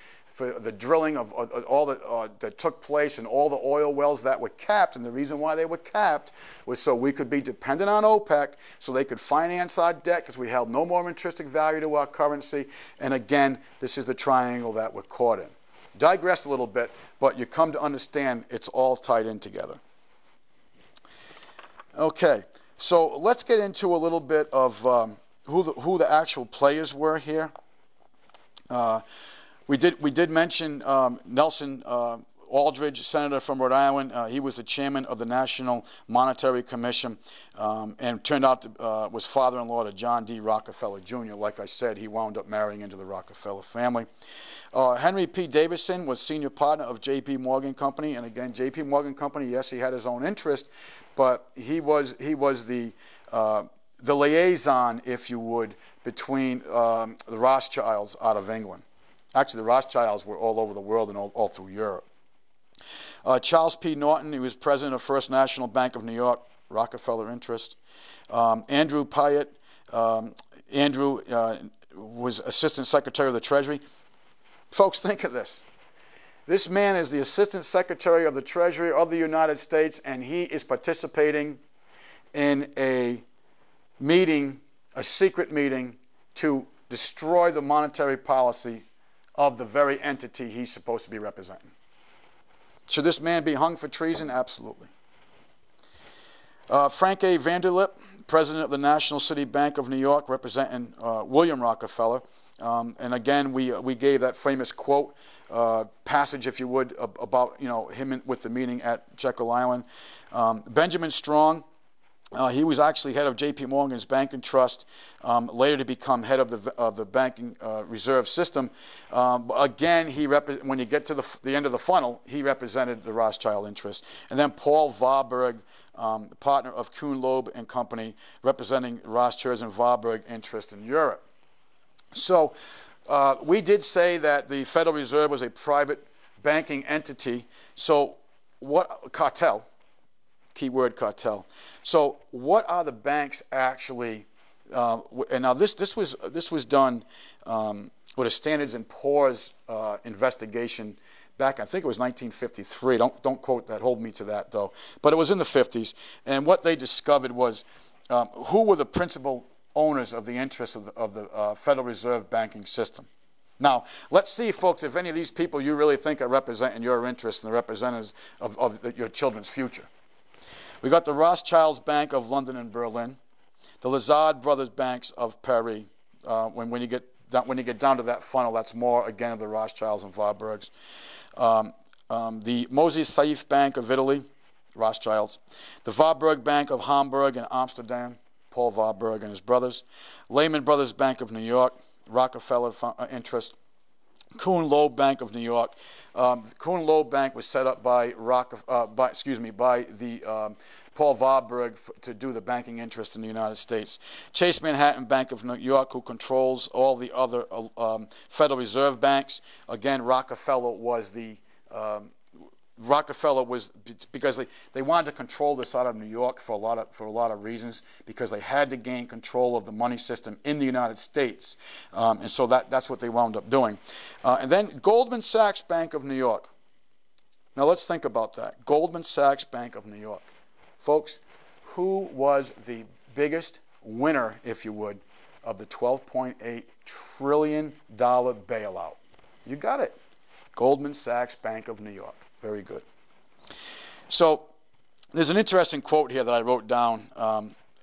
drilling of all that took place and all the oil wells that were capped. And the reason why they were capped was so we could be dependent on OPEC, so they could finance our debt because we held no more intrinsic value to our currency. And again, this is the triangle that we're caught in. Digress a little bit, but you come to understand it's all tied in together. Okay, so let's get into a little bit of who the actual players were here. We did mention Nelson Aldrich, senator from Rhode Island. He was the chairman of the National Monetary Commission, and turned out to was father-in-law to John D. Rockefeller Jr. Like I said, he wound up marrying into the Rockefeller family. Henry P. Davison was senior partner of J.P. Morgan Company, and again, J.P. Morgan Company, yes, he had his own interest, but he was the liaison, if you would, between the Rothschilds out of England. Actually, the Rothschilds were all over the world and all through Europe. Charles P. Norton, he was president of First National Bank of New York, Rockefeller interest. Andrew Pyatt, Andrew was Assistant Secretary of the Treasury. Folks, think of this. This man is the Assistant Secretary of the Treasury of the United States, and he is participating in a meeting, a secret meeting, to destroy the monetary policy of the very entity he's supposed to be representing. Should this man be hung for treason? Absolutely. Frank A. Vanderlip, president of the National City Bank of New York, representing William Rockefeller. And again, we gave that famous quote, passage, if you would, about him with the meeting at Jekyll Island. Benjamin Strong, he was actually head of J.P. Morgan's Bank and Trust, later to become head of the banking reserve system. Again, when you get to the end of the funnel, he represented the Rothschild interest. And then Paul Warburg, partner of Kuhn, Loeb and Company, representing Rothschild and Warburg interest in Europe. So we did say that the Federal Reserve was a private banking entity. So what cartel? Keyword cartel. So what are the banks actually? And now this was done with a Standards and Poor's investigation back, I think it was 1953. Don't quote that, hold me to that though. But it was in the 50s, and what they discovered was who were the principal owners of the interests of the Federal Reserve banking system. Now, let's see, folks, if any of these people you really think are representing your interests and the representatives of your children's future. We got the Rothschilds Bank of London and Berlin, the Lazard Brothers Banks of Paris. When you get down to that funnel, that's more, again, of the Rothschilds and Warburgs. The Moses Saif Bank of Italy, Rothschilds. The Warburg Bank of Hamburg and Amsterdam, Paul Warburg and his brothers. Lehman Brothers Bank of New York, Rockefeller interest. Kuhn Loeb Bank of New York. Kuhn Loeb Bank was set up by Paul Warburg to do the banking interest in the United States. Chase Manhattan Bank of New York, who controls all the other Federal Reserve banks. Again, Rockefeller was because they wanted to control this out of New York for a lot of reasons, because they had to gain control of the money system in the United States, and so that's what they wound up doing. And then Goldman Sachs Bank of New York. Now let's think about that. Goldman Sachs Bank of New York, folks. Who was the biggest winner, if you would, of the $12.8 trillion bailout? You got it. Goldman Sachs Bank of New York. Very good. So there's an interesting quote here that I wrote down,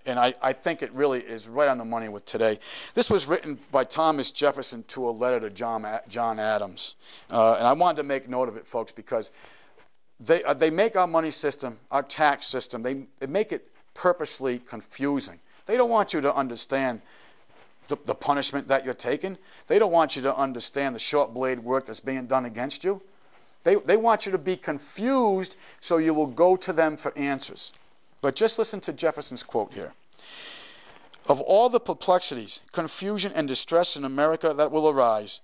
and I think it really is right on the money with today. This was written by Thomas Jefferson to a letter to John Adams. And I wanted to make note of it, folks, because they make our money system, our tax system, they make it purposely confusing. They don't want you to understand the punishment that you're taking. They don't want you to understand the short blade work that's being done against you. They want you to be confused so you will go to them for answers. But just listen to Jefferson's quote here. Of all the perplexities, confusion, and distress in America that will arise,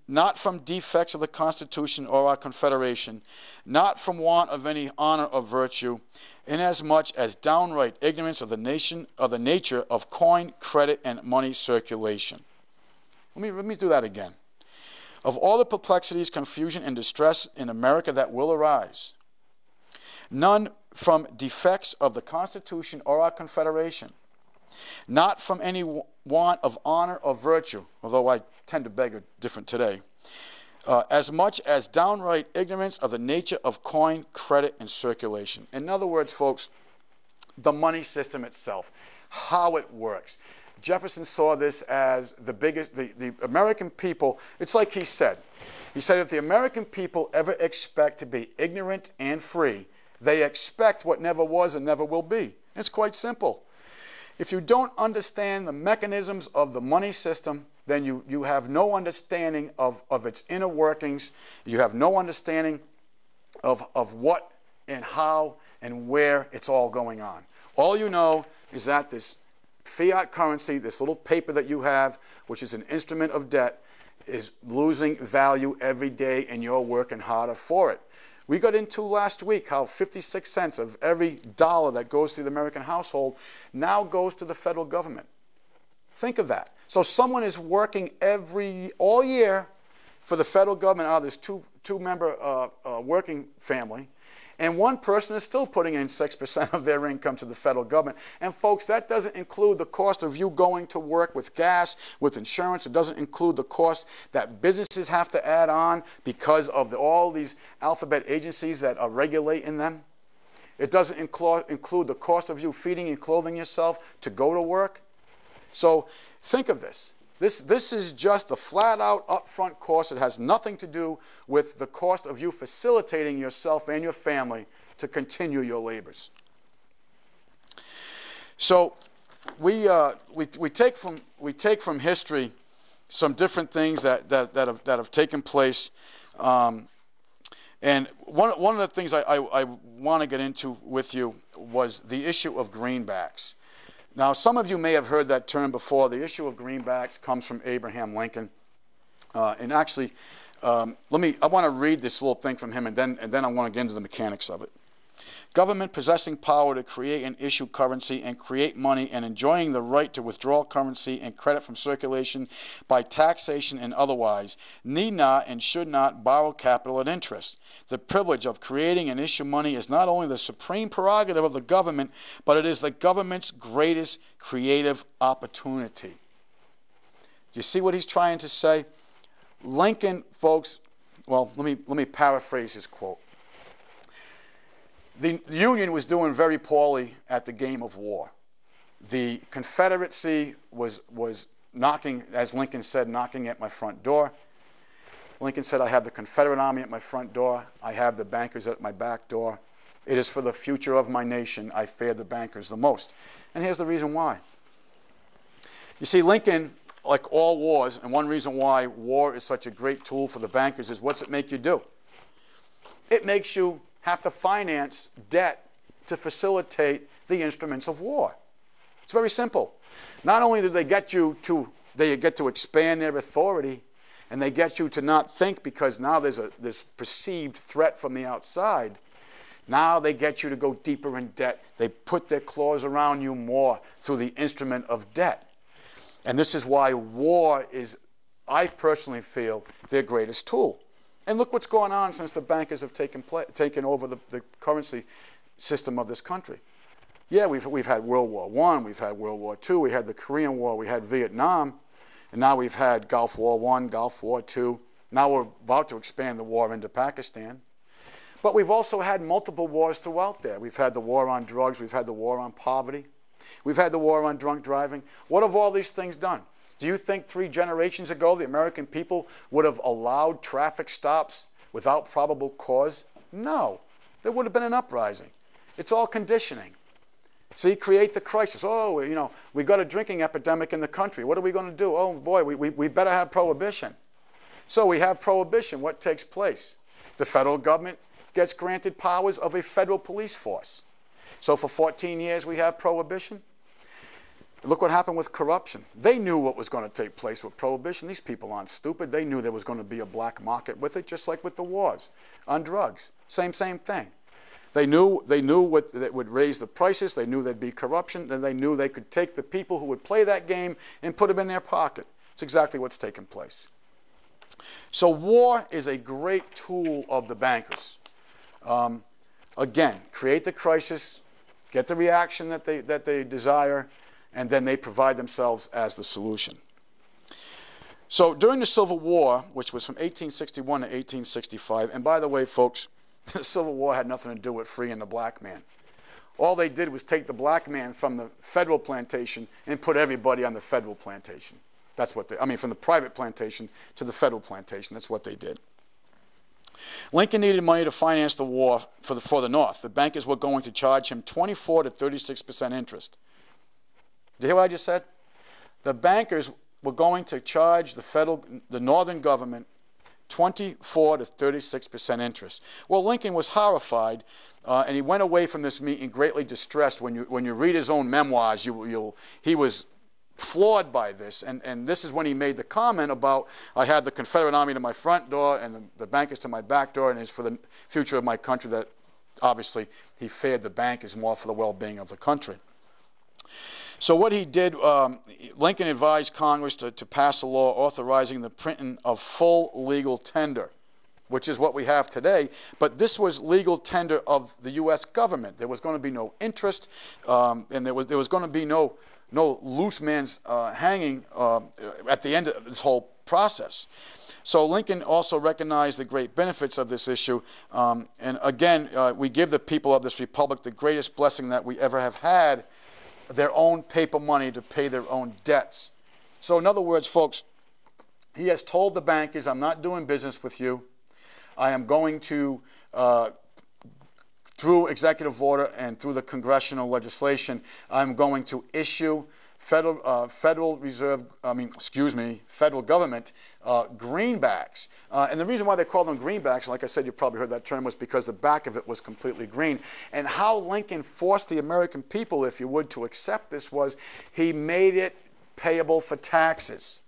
not from defects of the Constitution or our Confederation, not from want of any honor or virtue, inasmuch as downright ignorance of the nature of coin, credit, and money circulation. Let me do that again. Of all the perplexities, confusion, and distress in America that will arise, none from defects of the Constitution or our Confederation, not from any want of honor or virtue, although I tend to beg different today, as much as downright ignorance of the nature of coin, credit, and circulation. In other words, folks, the money system itself, how it works. Jefferson saw this as the biggest, the American people, it's like he said, if the American people ever expect to be ignorant and free, they expect what never was and never will be. It's quite simple. If you don't understand the mechanisms of the money system, then you have no understanding of its inner workings. You have no understanding of what and how and where it's all going on. All you know is that this fiat currency, this little paper that you have, which is an instrument of debt, is losing value every day, and you're working harder for it. We got into last week how 56 cents of every dollar that goes through the American household now goes to the federal government. Think of that. So someone is working all year for the federal government out of this two-member working family, and one person is still putting in 6% of their income to the federal government. And folks, that doesn't include the cost of you going to work with gas, with insurance. It doesn't include the cost that businesses have to add on because of all these alphabet agencies that are regulating them. It doesn't include the cost of you feeding and clothing yourself to go to work. So think of this. This is just the flat-out upfront cost. It has nothing to do with the cost of you facilitating yourself and your family to continue your labors. So we take from history some different things that have taken place, and one of the things I want to get into with you was the issue of greenbacks. Now, some of you may have heard that term before. The issue of greenbacks comes from Abraham Lincoln. And actually, I want to read this little thing from him, and then I want to get into the mechanics of it. Government possessing power to create and issue currency and create money and enjoying the right to withdraw currency and credit from circulation by taxation and otherwise need not and should not borrow capital at interest. The privilege of creating and issue money is not only the supreme prerogative of the government, but it is the government's greatest creative opportunity. You see what he's trying to say? Lincoln, folks, well, let me paraphrase his quote. The Union was doing very poorly at the game of war. The Confederacy was knocking, as Lincoln said, knocking at my front door. Lincoln said, I have the Confederate Army at my front door. I have the bankers at my back door. It is for the future of my nation I fear the bankers the most. And here's the reason why. You see, Lincoln, like all wars, and one reason why war is such a great tool for the bankers is what's it make you do? It makes you have to finance debt to facilitate the instruments of war. It's very simple. Not only do they get you to expand their authority, and they get you to not think because now there's this perceived threat from the outside. Now they get you to go deeper in debt. They put their claws around you more through the instrument of debt. And this is why war is, I personally feel, their greatest tool. And look what's going on since the bankers have taken over the currency system of this country. Yeah, we've had World War I, we've had World War II, we had the Korean War, we had Vietnam, and now we've had Gulf War I, Gulf War II. Now we're about to expand the war into Pakistan. But we've also had multiple wars throughout there. We've had the war on drugs, we've had the war on poverty, we've had the war on drunk driving. What have all these things done? Do you think 3 generations ago the American people would have allowed traffic stops without probable cause? No. There would have been an uprising. It's all conditioning. See, create the crisis. Oh, you know, we got a drinking epidemic in the country. What are we going to do? Oh, boy, we better have prohibition. So we have prohibition. What takes place? The federal government gets granted powers of a federal police force. So for 14 years we have prohibition. Look what happened with corruption. They knew what was going to take place with prohibition. These people aren't stupid. They knew there was going to be a black market with it, just like with the wars on drugs. Same thing. They knew that would raise the prices. They knew there'd be corruption, and they knew they could take the people who would play that game and put them in their pocket. It's exactly what's taken place. So war is a great tool of the bankers. Again, create the crisis, get the reaction that they desire, and then they provide themselves as the solution. So during the Civil War, which was from 1861 to 1865, and by the way, folks, the Civil War had nothing to do with freeing the black man. All they did was take the black man from the federal plantation and put everybody on the federal plantation. That's what from the private plantation to the federal plantation. That's what they did. Lincoln needed money to finance the war for the North. The bankers were going to charge him 24 to 36% interest. Did you hear what I just said? The bankers were going to charge the Northern government 24 to 36% interest. Well, Lincoln was horrified, and he went away from this meeting greatly distressed. When you read his own memoirs, he was flawed by this, and this is when he made the comment about, I had the Confederate Army to my front door and the bankers to my back door, and it's for the future of my country. That obviously he feared the bankers more for the well-being of the country. So what he did, Lincoln advised Congress to pass a law authorizing the printing of full legal tender, which is what we have today. But this was legal tender of the U.S. government. There was going to be no interest, and there was going to be no loose man's hanging at the end of this whole process. So Lincoln also recognized the great benefits of this issue. And again, we give the people of this republic the greatest blessing that we ever have had, their own paper money to pay their own debts. So in other words, folks, he has told the bankers, I'm not doing business with you. I am going to, through executive order and through the congressional legislation, I'm going to issue federal government greenbacks. And the reason why they call them greenbacks, like I said, you probably heard that term, was because the back of it was completely green. And how Lincoln forced the American people, if you would, to accept this was he made it payable for taxes.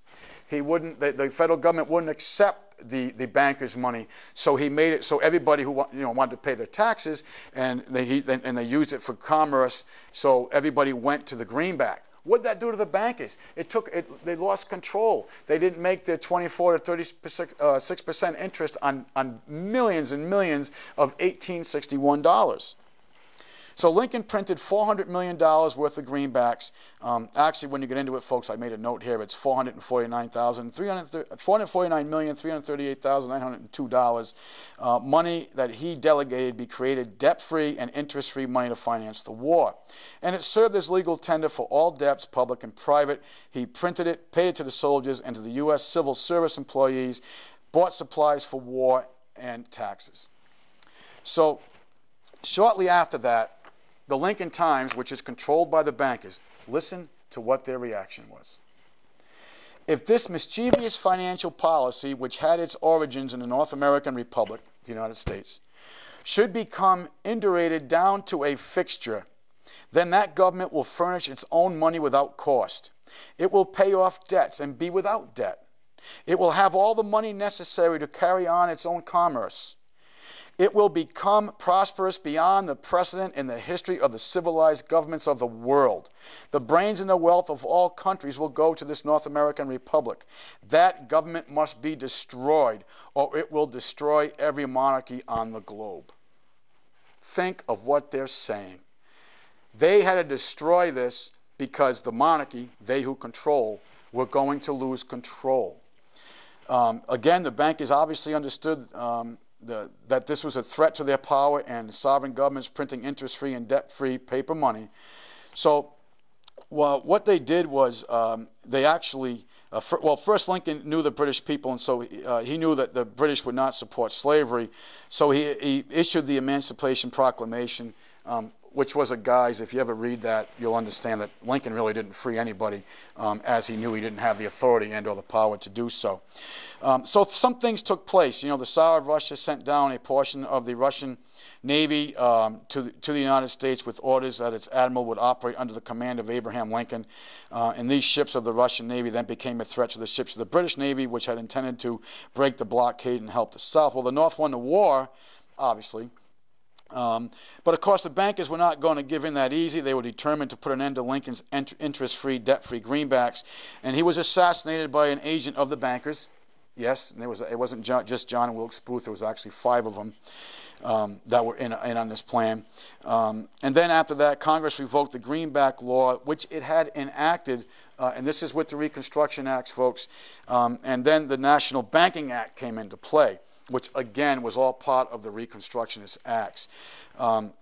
he wouldn't, the federal government wouldn't accept the bankers' money, so he made it so everybody who wanted to pay their taxes, and they used it for commerce, so everybody went to the greenback. What did that do to the bankers? They lost control. They didn't make their 24 to 36% interest on millions and millions of $1861. So Lincoln printed $400 million worth of greenbacks. Actually, when you get into it, folks, I made a note here. It's $449,338,902 money that he delegated be created debt-free and interest-free money to finance the war. And it served as legal tender for all debts, public and private. He printed it, paid it to the soldiers and to the U.S. civil service employees, bought supplies for war and taxes. So shortly after that, the Lincoln Times, which is controlled by the bankers, listen to what their reaction was. If this mischievous financial policy, which had its origins in the North American Republic, the United States, should become indurated down to a fixture, then that government will furnish its own money without cost. It will pay off debts and be without debt. It will have all the money necessary to carry on its own commerce. It will become prosperous beyond the precedent in the history of the civilized governments of the world. The brains and the wealth of all countries will go to this North American Republic. That government must be destroyed, or it will destroy every monarchy on the globe. Think of what they're saying. They had to destroy this because the monarchy, they who control, were going to lose control. Again, the bankers obviously understood that this was a threat to their power, and sovereign governments printing interest-free and debt-free paper money. So what they did was they actually, first Lincoln knew the British people, and so he knew that the British would not support slavery. So he issued the Emancipation Proclamation, which was a guise. If you ever read that, you'll understand that Lincoln really didn't free anybody, as he knew he didn't have the authority and or the power to do so. So some things took place. You know, the Tsar of Russia sent down a portion of the Russian Navy to the United States with orders that its admiral would operate under the command of Abraham Lincoln. And these ships of the Russian Navy then became a threat to the ships of the British Navy, which had intended to break the blockade and help the South. Well, the North won the war, obviously. But of course the bankers were not going to give in that easy. They were determined to put an end to Lincoln's interest-free, debt-free greenbacks, and he was assassinated by an agent of the bankers. Yes, and it wasn't just John Wilkes Booth. There was actually 5 of them that were in on this plan. And then after that, Congress revoked the Greenback Law, which it had enacted, and this is with the Reconstruction Acts, folks. And then the National Banking Act came into play, which again was all part of the Reconstructionist Acts.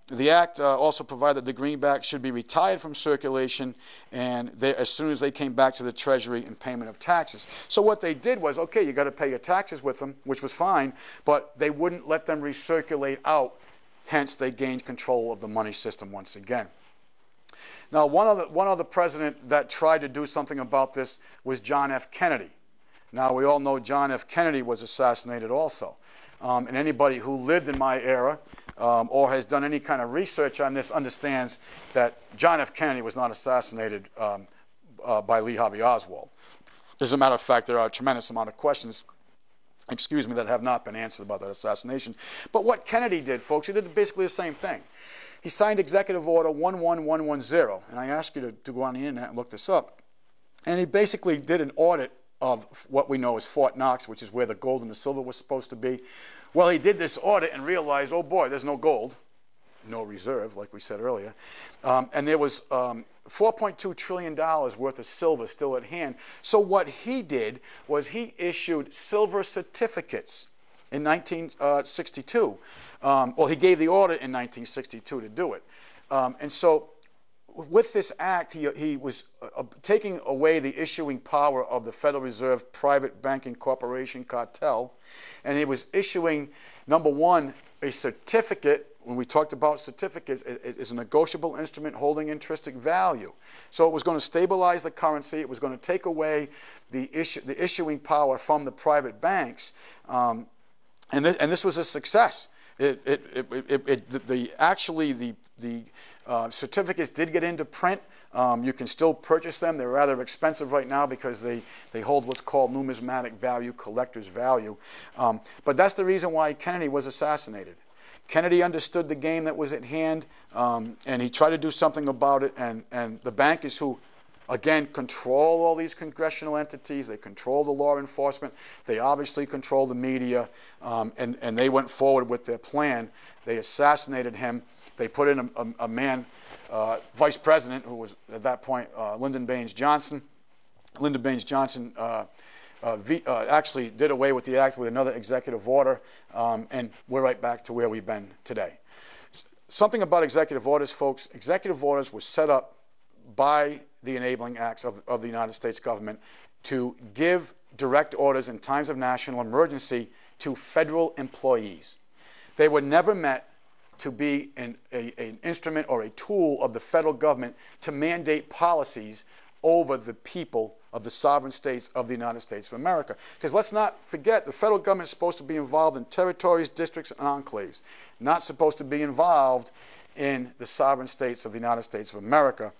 The act also provided that the greenbacks should be retired from circulation and as soon as they came back to the Treasury in payment of taxes. So what they did was, okay, you got to pay your taxes with them, which was fine, but they wouldn't let them recirculate out. Hence, they gained control of the money system once again. Now, one other president that tried to do something about this was John F. Kennedy. Now, we all know John F. Kennedy was assassinated also. And anybody who lived in my era or has done any kind of research on this understands that John F. Kennedy was not assassinated by Lee Harvey Oswald. As a matter of fact, there are a tremendous amount of questions, excuse me, that have not been answered about that assassination. But what Kennedy did, folks, he did basically the same thing. He signed Executive Order 11110, and I ask you to go on the internet and look this up. And he basically did an audit of what we know as Fort Knox, which is where the gold and the silver was supposed to be. Well, he did this audit and realized, oh boy, there's no gold, no reserve, like we said earlier. And there was $4.2 trillion worth of silver still at hand. So what he did was he issued silver certificates in 1962. Well, he gave the order in 1962 to do it. And so with this act, he was taking away the issuing power of the Federal Reserve Private Banking Corporation cartel, and he was issuing, number one, a certificate. When we talked about certificates, it is a negotiable instrument holding intrinsic value. So it was going to stabilize the currency. It was going to take away the issuing power from the private banks, and this was a success. Actually the certificates did get into print. You can still purchase them. They're rather expensive right now because they hold what's called numismatic value, collector's value. But that's the reason why Kennedy was assassinated. Kennedy understood the game that was at hand, and he tried to do something about it. And the bankers who, again, control all these congressional entities, they control the law enforcement, they obviously control the media, and they went forward with their plan. They assassinated him. They put in a man, vice president, who was at that point Lyndon Baines Johnson. Lyndon Baines Johnson actually did away with the act with another executive order, and we're right back to where we've been today. Something about executive orders, folks. Executive orders were set up by the enabling acts of the United States government to give direct orders in times of national emergency to federal employees. They were never meant to be an instrument or a tool of the federal government to mandate policies over the people of the sovereign states of the United States of America. Because let's not forget, the federal government is supposed to be involved in territories, districts, and enclaves, not supposed to be involved in the sovereign states of the United States of America.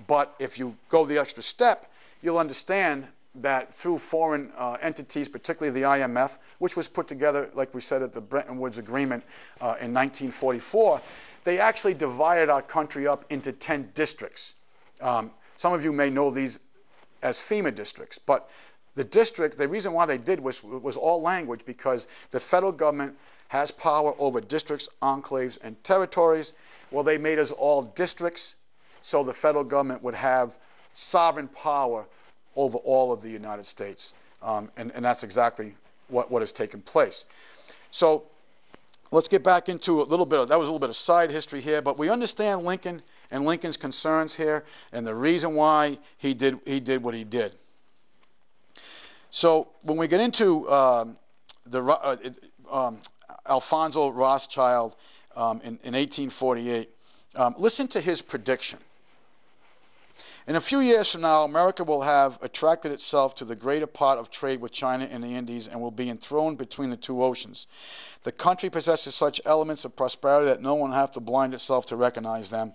But if you go the extra step, you'll understand that through foreign entities, particularly the IMF, which was put together, like we said, at the Bretton Woods Agreement in 1944, they actually divided our country up into 10 districts. Some of you may know these as FEMA districts, but the reason why they did was all language, because the federal government has power over districts, enclaves, and territories. Well, they made us all districts, so the federal government would have sovereign power over all of the United States. And that's exactly what has taken place. So let's get back into that was a little bit of side history here, but we understand Lincoln and Lincoln's concerns here and the reason why he did what he did. So when we get into Alfonso Rothschild in 1848, listen to his prediction. In a few years from now, America will have attracted itself to the greater part of trade with China and the Indies and will be enthroned between the two oceans. The country possesses such elements of prosperity that no one will have to blind itself to recognize them.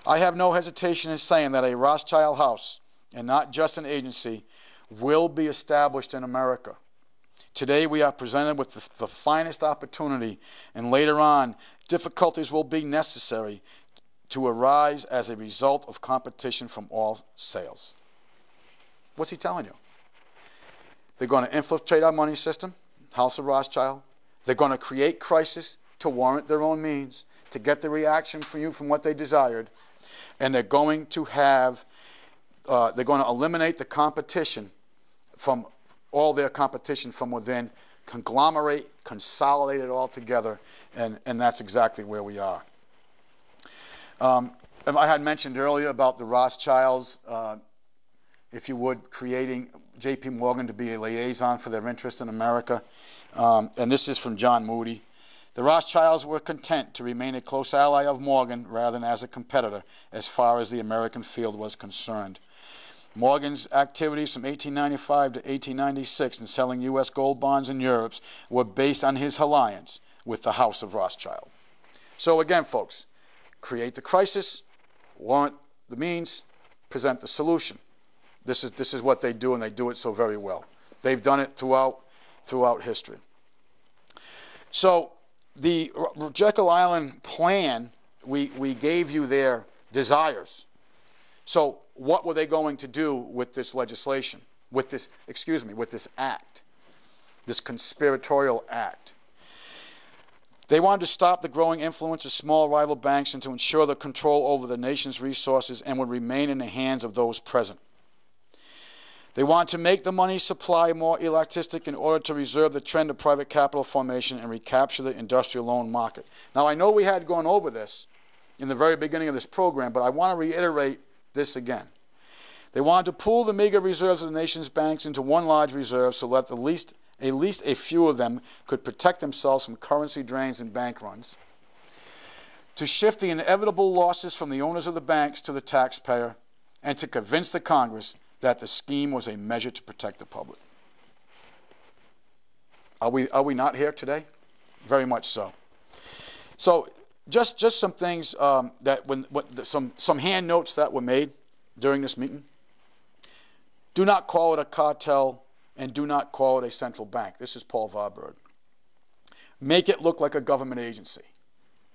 I have no hesitation in saying that a Rothschild house, and not just an agency, will be established in America. Today we are presented with the finest opportunity, and later on, difficulties will be necessary to arise as a result of competition from all sales. What's he telling you? They're going to infiltrate our money system, House of Rothschild. They're going to create crisis to warrant their own means, to get the reaction from you from what they desired. And they're going to eliminate the competition from all their competition from within, conglomerate, consolidate it all together, and that's exactly where we are. I had mentioned earlier about the Rothschilds, if you would, creating J.P. Morgan to be a liaison for their interest in America. And this is from John Moody. The Rothschilds were content to remain a close ally of Morgan rather than as a competitor as far as the American field was concerned. Morgan's activities from 1895 to 1896 in selling U.S. gold bonds in Europe were based on his alliance with the House of Rothschild. So again, folks, create the crisis, warrant the means, present the solution. This is what they do, and they do it so very well. They've done it throughout history. So the Jekyll Island plan, we gave you their desires. So what were they going to do with this legislation, with this act, this conspiratorial act? They wanted to stop the growing influence of small rival banks and to ensure the control over the nation's resources and would remain in the hands of those present. They wanted to make the money supply more elastic in order to reserve the trend of private capital formation and recapture the industrial loan market. Now, I know we had gone over this in the very beginning of this program, but I want to reiterate this again. They wanted to pool the meager reserves of the nation's banks into one large reserve so that at least a few of them could protect themselves from currency drains and bank runs, to shift the inevitable losses from the owners of the banks to the taxpayer, and to convince the Congress that the scheme was a measure to protect the public. Are we not here today? Very much so. So just some things some hand notes that were made during this meeting. Do not call it a cartel and do not call it a central bank. This is Paul Warburg. Make it look like a government agency.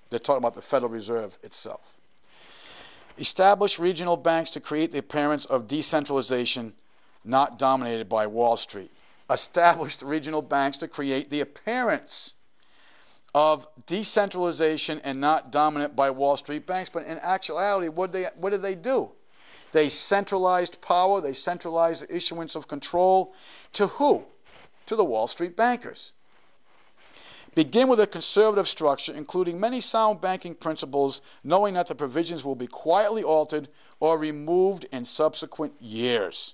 They're talking about the Federal Reserve itself. Establish regional banks to create the appearance of decentralization, not dominated by Wall Street. Established regional banks to create the appearance of decentralization and not dominant by Wall Street banks. But in actuality, what did they do? They centralized power. They centralized the issuance of control. To who? To the Wall Street bankers. Begin with a conservative structure, including many sound banking principles, knowing that the provisions will be quietly altered or removed in subsequent years.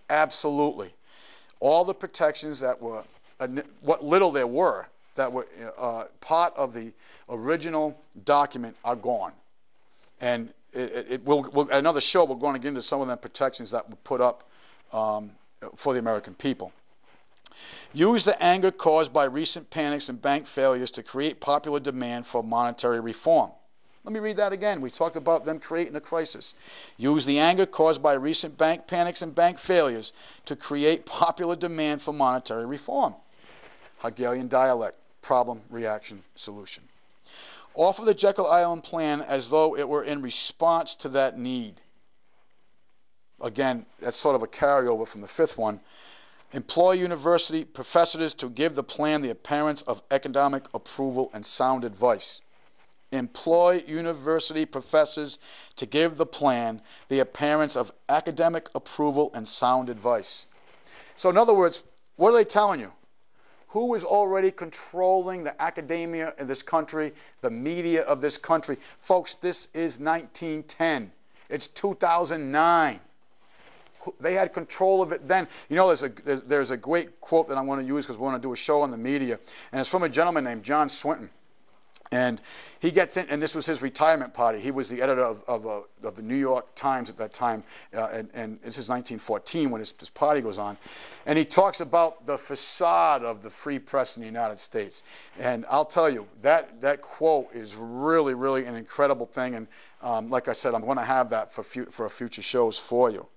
Absolutely. All the protections that were, what little there were, that were part of the original document are gone. And another show, we're going to get into some of the protections that were put up for the American people. Use the anger caused by recent panics and bank failures to create popular demand for monetary reform. Let me read that again. We talked about them creating a crisis. Use the anger caused by recent bank panics and bank failures to create popular demand for monetary reform. Hegelian dialect, problem, reaction, solution. Offer the Jekyll Island plan as though it were in response to that need. Again, that's sort of a carryover from the fifth one. Employ university professors to give the plan the appearance of economic approval and sound advice. Employ university professors to give the plan the appearance of academic approval and sound advice. So in other words, what are they telling you? Who is already controlling the academia in this country, the media of this country? Folks, this is 1910. It's 2009. They had control of it then. You know, there's a great quote that I want to use because we want to do a show on the media, and it's from a gentleman named John Swinton. And he gets in, and this was his retirement party. He was the editor of the New York Times at that time, and this is 1914 when this party goes on. And he talks about the facade of the free press in the United States. And I'll tell you, that quote is really, really an incredible thing. And like I said, I'm going to have that for future shows for you.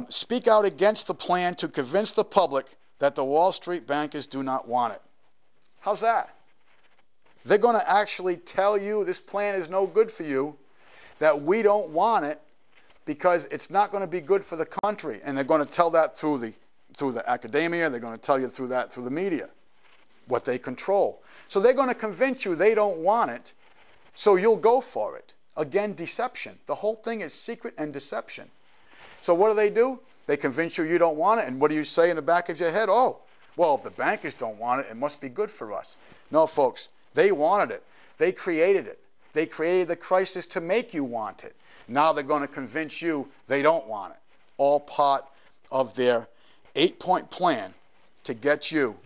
Speak out against the plan to convince the public that the Wall Street bankers do not want it. How's that? They're going to actually tell you this plan is no good for you, that we don't want it because it's not going to be good for the country. And they're going to tell that through the academia. They're going to tell you through the media, what they control. So they're going to convince you they don't want it, so you'll go for it. Again, deception. The whole thing is secret and deception. So what do? They convince you you don't want it, and what do you say in the back of your head? Oh, well, if the bankers don't want it, it must be good for us. No, folks, they wanted it. They created it. They created the crisis to make you want it. Now they're going to convince you they don't want it. All part of their 8-point plan to get you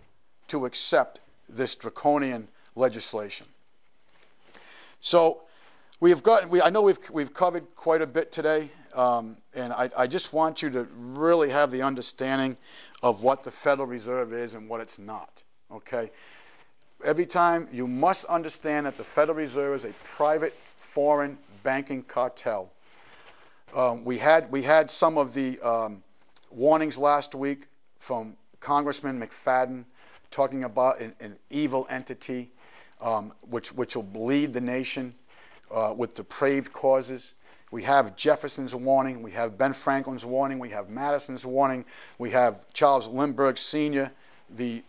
to accept this draconian legislation. So I know we've covered quite a bit today, and I just want you to really have the understanding of what the Federal Reserve is and what it's not, okay? Every time you must understand that the Federal Reserve is a private foreign banking cartel. We had some of the warnings last week from Congressman McFadden talking about an evil entity which will bleed the nation with depraved causes. We have Jefferson's warning. We have Ben Franklin's warning. We have Madison's warning. We have Charles Lindbergh Sr., the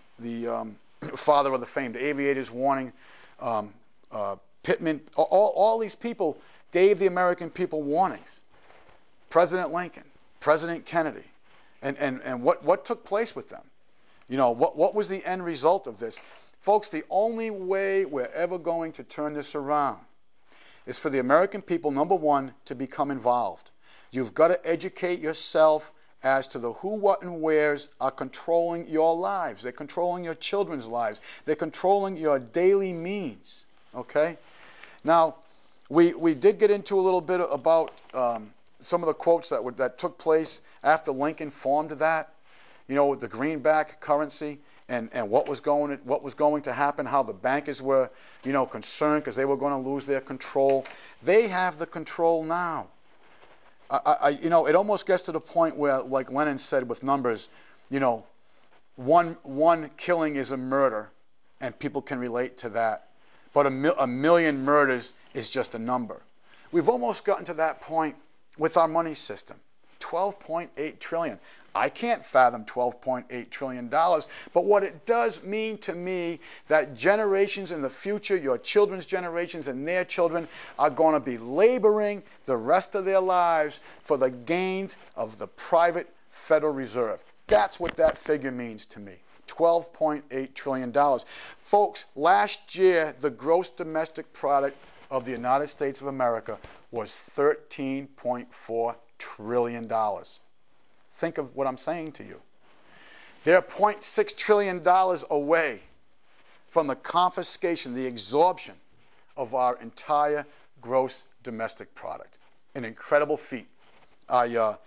father of the famed aviators, warning. Pittman, all these people gave the American people warnings. President Lincoln, President Kennedy. And what took place with them? You know, what was the end result of this? Folks, the only way we're ever going to turn this around is for the American people, number one, to become involved. You've got to educate yourself as to the who, what, and wheres are controlling your lives. They're controlling your children's lives. They're controlling your daily means, okay? Now, we did get into a little bit about some of the quotes that took place after Lincoln formed that. you know, the greenback currency and what was going to happen, how the bankers were, you know, concerned because they were going to lose their control. They have the control now. You know, it almost gets to the point where, like Lenin said with numbers, you know, one killing is a murder, and people can relate to that. But a million murders is just a number. We've almost gotten to that point with our money system. $12.8 trillion. I can't fathom $12.8 trillion, but what it does mean to me that generations in the future, your children's generations and their children, are going to be laboring the rest of their lives for the gains of the private Federal Reserve. That's what that figure means to me. $12.8 trillion. Folks, last year, the gross domestic product of the United States of America was $13.4 trillion. Think of what I'm saying to you. They're $0.6 trillion away from the confiscation, the absorption of our entire gross domestic product. An incredible feat. I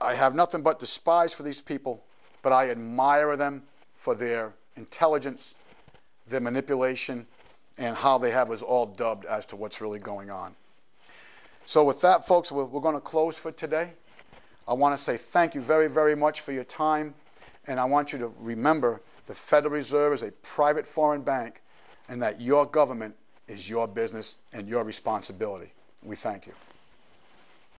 have nothing but despise for these people, but I admire them for their intelligence, their manipulation, and how they have us all dubbed as to what's really going on. So with that, folks, we're going to close for today. I want to say thank you very, very much for your time, and I want you to remember the Federal Reserve is a private foreign bank, and that your government is your business and your responsibility. We thank you.